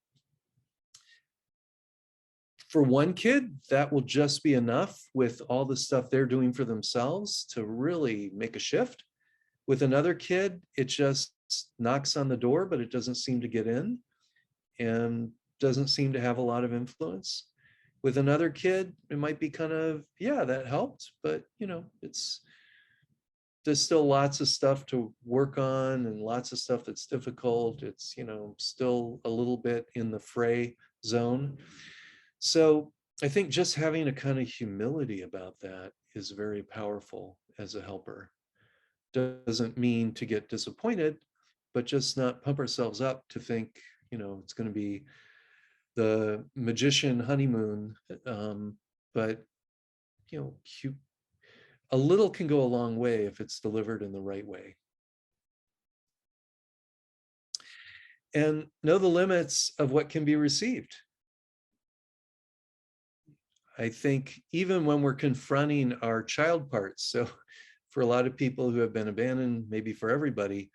For one kid, that will just be enough with all the stuff they're doing for themselves to really make a shift. With another kid, it just knocks on the door, but it doesn't seem to get in and doesn't seem to have a lot of influence. With another kid, it might be kind of, yeah, that helped, but there's still lots of stuff to work on and lots of stuff that's difficult. It's, still a little bit in the fray zone. So I think just having a kind of humility about that is very powerful as a helper. Doesn't mean to get disappointed, but just not pump ourselves up to think, it's going to be the magician honeymoon. But, a little can go a long way if it's delivered in the right way. And know the limits of what can be received. I think even when we're confronting our child parts, so for a lot of people who have been abandoned, maybe for everybody,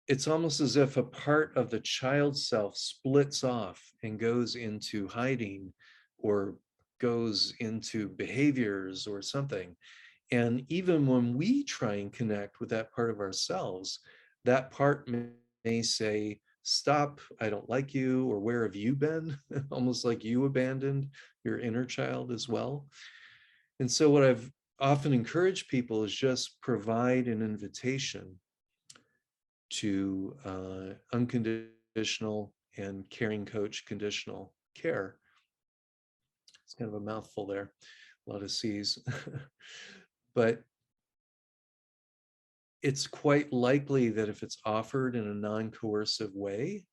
it's almost as if a part of the child self splits off and goes into hiding or goes into behaviors or something. And even when we try and connect with that part of ourselves, that part may say, stop, I don't like you, or where have you been? Almost like you abandoned your inner child as well. And so what I've often encouraged people is just provide an invitation to unconditional and caring coach conditional care. It's kind of a mouthful there, a lot of C's. But it's quite likely that if it's offered in a non-coercive way,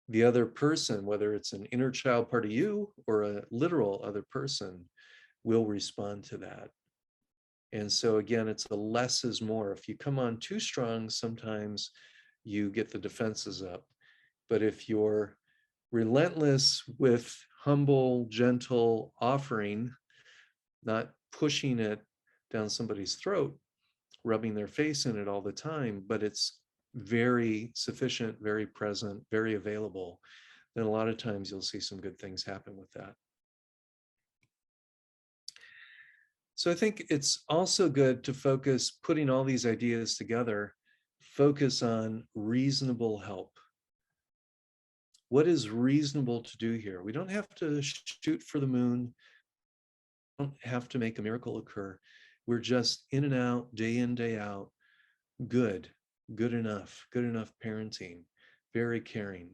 the other person, whether it's an inner child part of you or a literal other person, will respond to that. And so again, it's a less is more. If you come on too strong, sometimes you get the defenses up. But if you're relentless with humble, gentle offering, not pushing it down somebody's throat, rubbing their face in it all the time, but it's very sufficient, very present, very available, then a lot of times you'll see some good things happen with that. So I think it's also good to focus, putting all these ideas together, focus on reasonable help. What is reasonable to do here? We don't have to shoot for the moon. We don't have to make a miracle occur. We're just in and out, day in, day out, good enough parenting, very caring.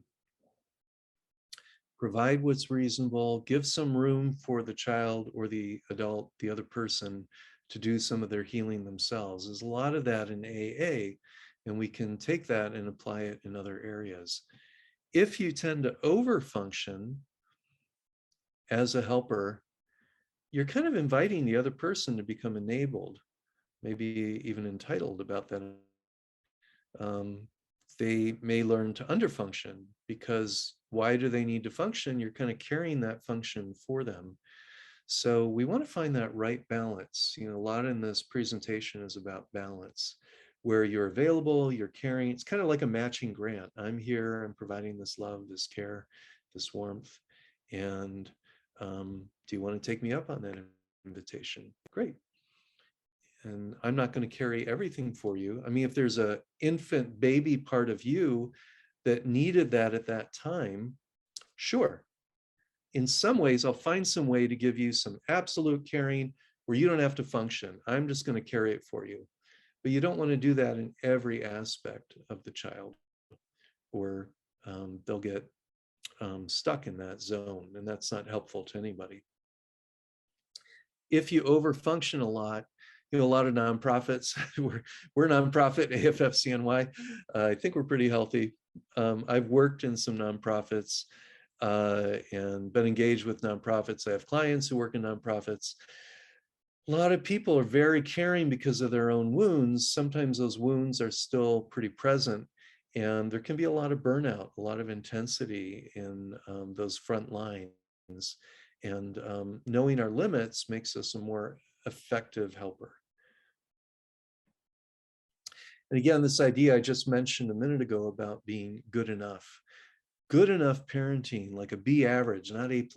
Provide what's reasonable, give some room for the child or the adult, the other person, to do some of their healing themselves. There's a lot of that in AA, and we can take that and apply it in other areas. If you tend to overfunction as a helper, you're kind of inviting the other person to become enabled, maybe even entitled about that. They may learn to underfunction, because why do they need to function? You're kind of carrying that function for them. So we want to find that right balance. A lot in this presentation is about balance, where you're available, you're caring. It's kind of like a matching grant. I'm here, I'm providing this love, this care, this warmth. And do you want to take me up on that invitation? Great. And I'm not going to carry everything for you. I mean, if there's an infant baby part of you that needed that at that time, sure. In some ways, I'll find some way to give you some absolute caring where you don't have to function. I'm just going to carry it for you. But you don't want to do that in every aspect of the child, or they'll get stuck in that zone, and that's not helpful to anybody. If you overfunction a lot, a lot of nonprofits, we're a nonprofit, AFFCNY. I think we're pretty healthy. I've worked in some nonprofits and been engaged with nonprofits. I have clients who work in nonprofits. A lot of people are very caring because of their own wounds. Sometimes those wounds are still pretty present, and there can be a lot of burnout, a lot of intensity in those front lines. And knowing our limits makes us a more effective helper. And again, this idea I just mentioned a minute ago about being good enough. Good enough parenting, like a B average, not A+,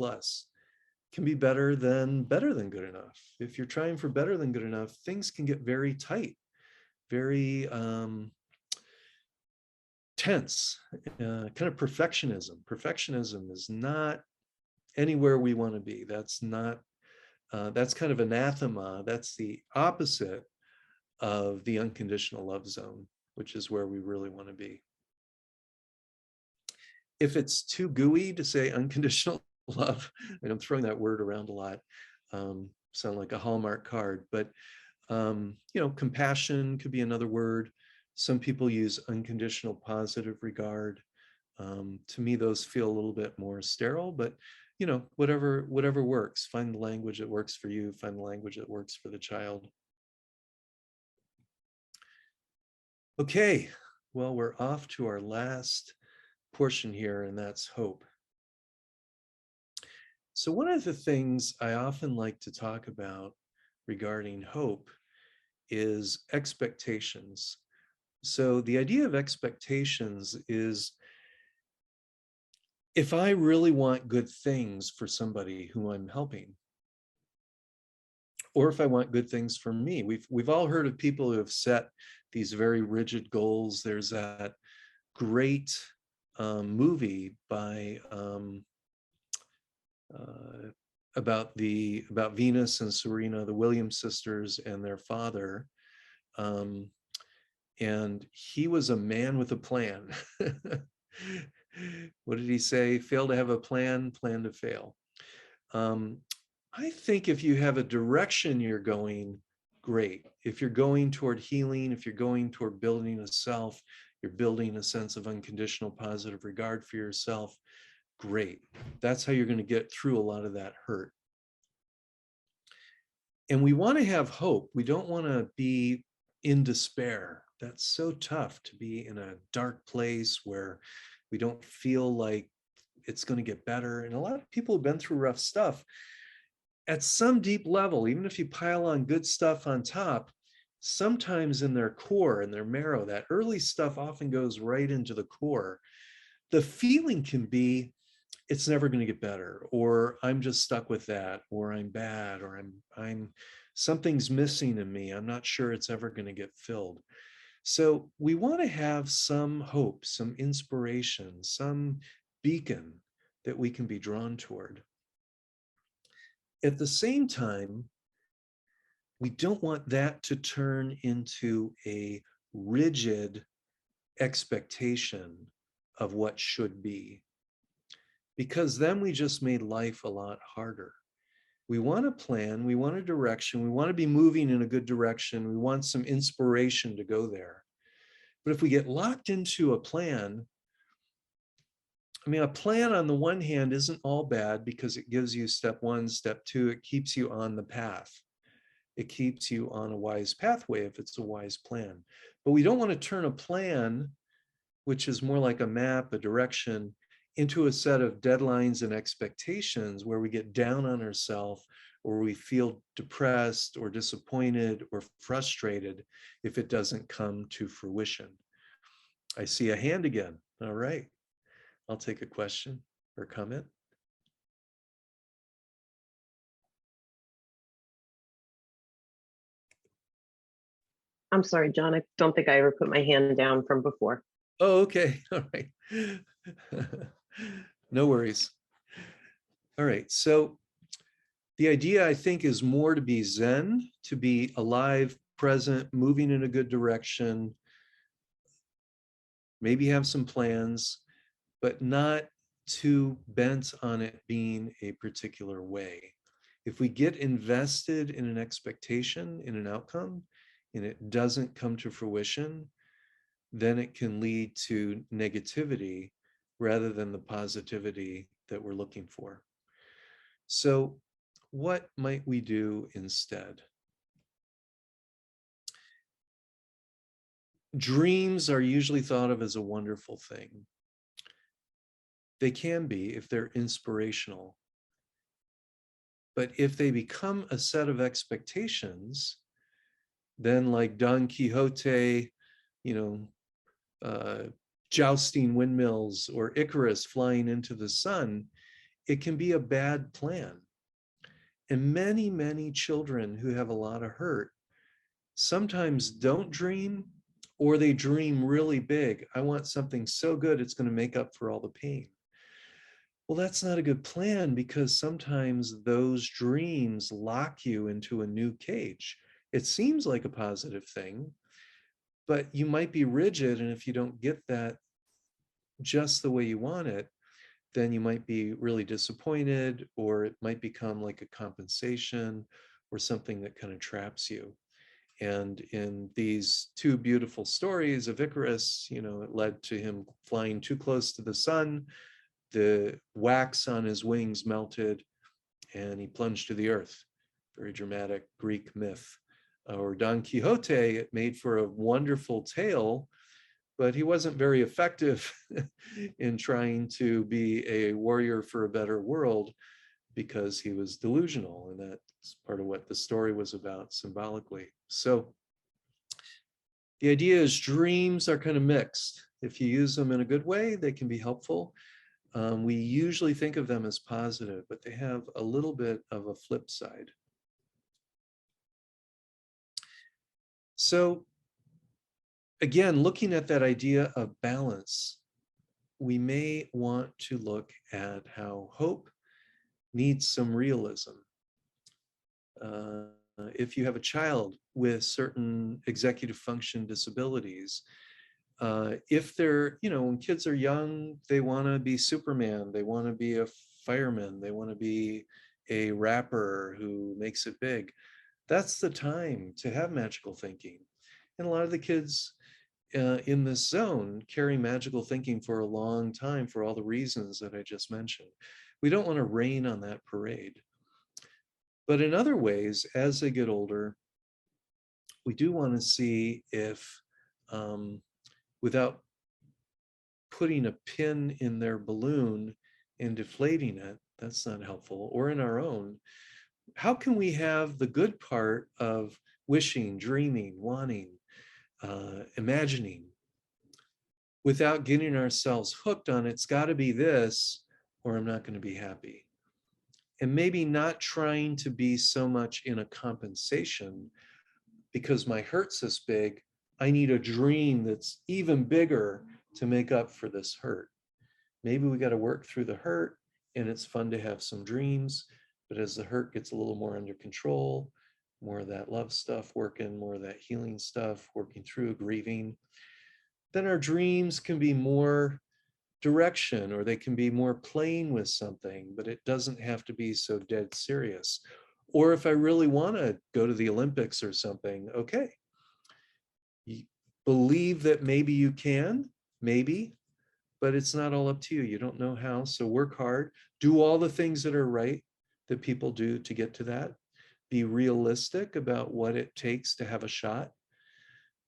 can be better than good enough. If you're trying for better than good enough, things can get very tight, very tense, kind of perfectionism. Perfectionism is not anywhere we want to be. That's not, that's kind of anathema. That's the opposite of the unconditional love zone, which is where we really want to be. If it's too gooey to say unconditional love, and I'm throwing that word around a lot, sound like a Hallmark card, but compassion could be another word. Some people use unconditional positive regard. To me, those feel a little bit more sterile, but whatever works. Find the language that works for you. Find the language that works for the child. Okay, well, we're off to our last portion here, and that's hope. So one of the things I often like to talk about regarding hope is expectations. So the idea of expectations is, if I really want good things for somebody who I'm helping, or if I want good things for me, we've all heard of people who have set these very rigid goals. There's that great movie by about Venus and Serena, the Williams sisters, and their father. And he was a man with a plan. What did he say? Fail to have a plan, plan to fail. I think if you have a direction you're going, great. If you're going toward healing, if you're going toward building a self, you're building a sense of unconditional positive regard for yourself, great. That's how you're going to get through a lot of that hurt. And we want to have hope. We don't want to be in despair. That's so tough, to be in a dark place where we don't feel like it's going to get better. And a lot of people have been through rough stuff. At some deep level, even if you pile on good stuff on top, sometimes in their core, in their marrow, that early stuff often goes right into the core. The feeling can be, it's never going to get better, or I'm just stuck with that, or I'm bad, or I'm something's missing in me. I'm not sure it's ever going to get filled. So we want to have some hope, some inspiration, some beacon that we can be drawn toward. At the same time, we don't want that to turn into a rigid expectation of what should be, because then we just made life a lot harder. We want a plan, we want a direction, we want to be moving in a good direction, we want some inspiration to go there. But if we get locked into a plan, I mean, a plan on the one hand isn't all bad, because it gives you step one, step two, it keeps you on the path. It keeps you on a wise pathway if it's a wise plan. But we don't want to turn a plan, which is more like a map, a direction, into a set of deadlines and expectations where we get down on ourselves, or we feel depressed or disappointed or frustrated if it doesn't come to fruition. I see a hand again. All right. I'll take a question or comment. I'm sorry, John. I don't think I ever put my hand down from before. Oh, okay. All right. No worries. All right. So the idea, I think, is more to be Zen, to be alive, present, moving in a good direction, maybe have some plans, but not too bent on it being a particular way. If we get invested in an expectation, in an outcome, and it doesn't come to fruition, then it can lead to negativity rather than the positivity that we're looking for. So what might we do instead? Dreams are usually thought of as a wonderful thing. They can be if they're inspirational. But if they become a set of expectations, then like Don Quixote, jousting windmills, or Icarus flying into the sun, it can be a bad plan. And many, many children who have a lot of hurt sometimes don't dream, or they dream really big. I want something so good, it's going to make up for all the pain. Well, that's not a good plan, because sometimes those dreams lock you into a new cage. It seems like a positive thing, but you might be rigid, and if you don't get that just the way you want it, then you might be really disappointed, or it might become like a compensation or something that kind of traps you. And in these two beautiful stories of Icarus, you know, it led to him flying too close to the sun. The wax on his wings melted and he plunged to the earth. Very dramatic Greek myth. Or Don Quixote, it made for a wonderful tale, but he wasn't very effective in trying to be a warrior for a better world because he was delusional. And that's part of what the story was about symbolically. So the idea is dreams are kind of mixed. If you use them in a good way, they can be helpful. We usually think of them as positive, but they have a little bit of a flip side. So again, looking at that idea of balance, we may want to look at how hope needs some realism. If you have a child with certain executive function disabilities, if they're, you know, when kids are young, they want to be Superman, they want to be a fireman, they want to be a rapper who makes it big. That's the time to have magical thinking. And a lot of the kids in this zone carry magical thinking for a long time for all the reasons that I just mentioned. We don't want to rain on that parade. But in other ways, as they get older, we do want to see if, without putting a pin in their balloon and deflating it, that's not helpful, or in our own, how can we have the good part of wishing, dreaming, wanting, imagining, without getting ourselves hooked on it's got to be this, or I'm not going to be happy. And maybe not trying to be so much in a compensation because my hurt's this big, I need a dream that's even bigger to make up for this hurt. Maybe we got to work through the hurt and it's fun to have some dreams, but as the hurt gets a little more under control, more of that love stuff working, more of that healing stuff, working through grieving, then our dreams can be more direction, or they can be more playing with something, but it doesn't have to be so dead serious. Or if I really want to go to the Olympics or something, okay, you believe that maybe you can, maybe, but it's not all up to you. You don't know how, so work hard, do all the things that are right that people do to get to that, be realistic about what it takes to have a shot,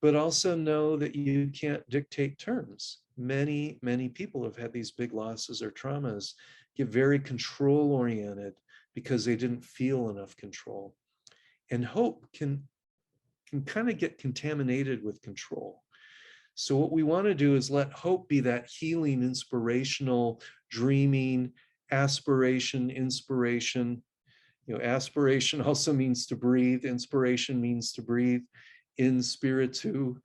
but also know that you can't dictate terms. Many, many people have had these big losses or traumas, get very control oriented because they didn't feel enough control. And hope can kind of get contaminated with control. So what we want to do is let hope be that healing, inspirational, dreaming, aspiration, inspiration. You know, aspiration also means to breathe. Inspiration means to breathe. In spiritu,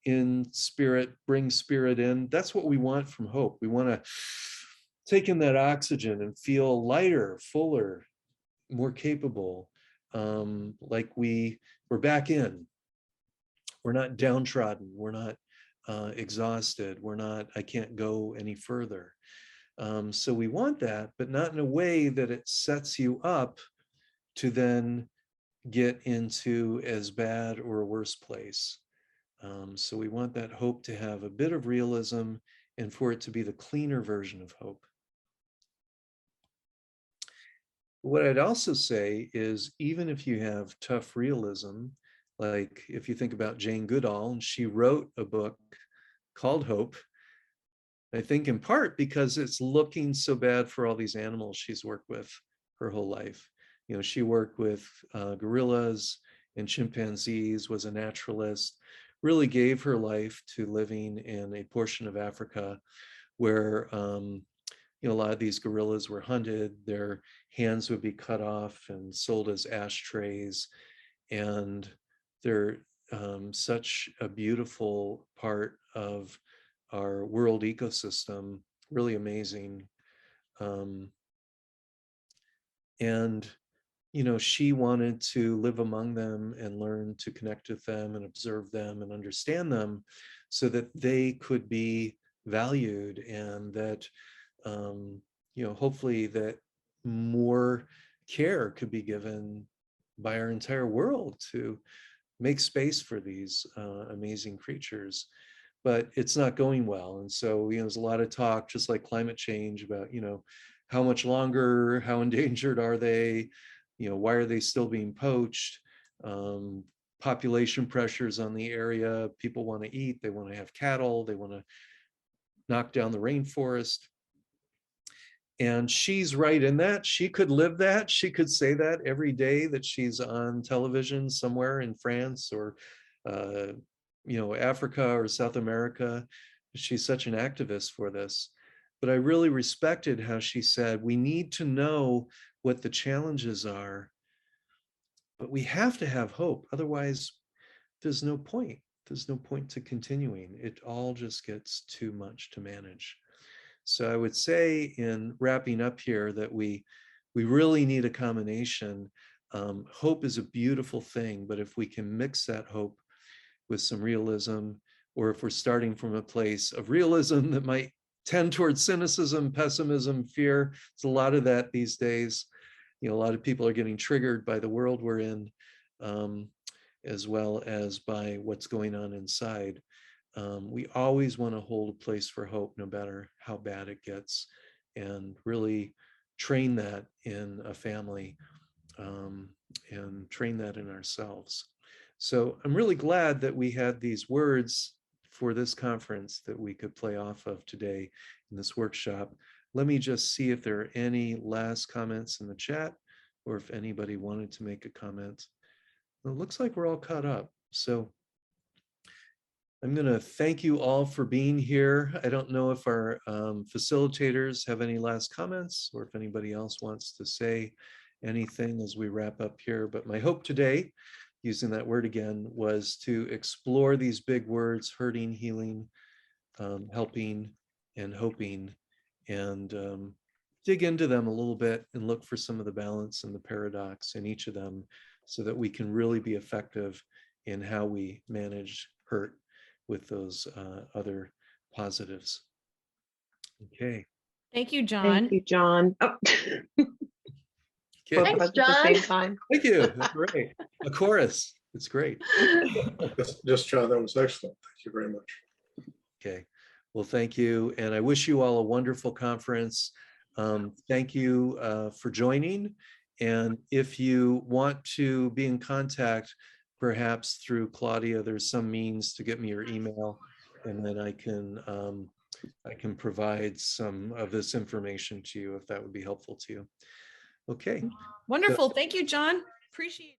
in spirit, bring spirit in. That's what we want from hope. We want to take in that oxygen and feel lighter, fuller, more capable, like we're back in. We're not downtrodden. We're not exhausted. We're not, I can't go any further. So we want that, but not in a way that it sets you up to then get into as bad or a worse place. So we want that hope to have a bit of realism and for it to be the cleaner version of hope. What I'd also say is, even if you have tough realism, like if you think about Jane Goodall, and she wrote a book called Hope, I think in part because it's looking so bad for all these animals she's worked with her whole life. You know, she worked with gorillas and chimpanzees, was a naturalist, really gave her life to living in a portion of Africa where, you know, a lot of these gorillas were hunted, their hands would be cut off and sold as ashtrays. And they're such a beautiful part of our world ecosystem, really amazing. And you know, she wanted to live among them and learn to connect with them and observe them and understand them so that they could be valued, and that, you know, hopefully that more care could be given by our entire world to make space for these amazing creatures. But it's not going well. And so, there's a lot of talk, just like climate change, about, how much longer, how endangered are they? Why are they still being poached? Population pressures on the area. People want to eat, they want to have cattle, they want to knock down the rainforest. And she's right in that. She could live that. She could say that every day that she's on television somewhere in France or, Africa or South America. She's such an activist for this. But I really respected how she said, we need to know what the challenges are, but we have to have hope. Otherwise, there's no point. There's no point to continuing. It all just gets too much to manage. So I would say, in wrapping up here, that we really need a combination. Hope is a beautiful thing, but if we can mix that hope with some realism, or if we're starting from a place of realism that might tend towards cynicism, pessimism, fear, it's a lot of that these days. A lot of people are getting triggered by the world we're in, as well as by what's going on inside. We always want to hold a place for hope, no matter how bad it gets, and really train that in a family, and train that in ourselves. So I'm really glad that we had these words for this conference that we could play off of today in this workshop. Let me just see if there are any last comments in the chat, or if anybody wanted to make a comment. Well, it looks like we're all caught up. So I'm going to thank you all for being here. I don't know if our facilitators have any last comments, or if anybody else wants to say anything as we wrap up here. But my hope today, using that word again, was to explore these big words: hurting, healing, helping, and hoping, and dig into them a little bit and look for some of the balance and the paradox in each of them, so that we can really be effective in how we manage hurt with those other positives. Okay. Thank you, John. Thank you, John. Oh. Okay. Both of us at the same time. Thank you. That's great. A chorus. It's great. Yes, John, that was excellent. Thank you very much. Okay. Well, thank you. And I wish you all a wonderful conference. Thank you for joining. And if you want to be in contact, perhaps through Claudia, there's some means to get me your email, and then I can provide some of this information to you if that would be helpful to you. Okay. Wonderful. Thank you, John. Appreciate it.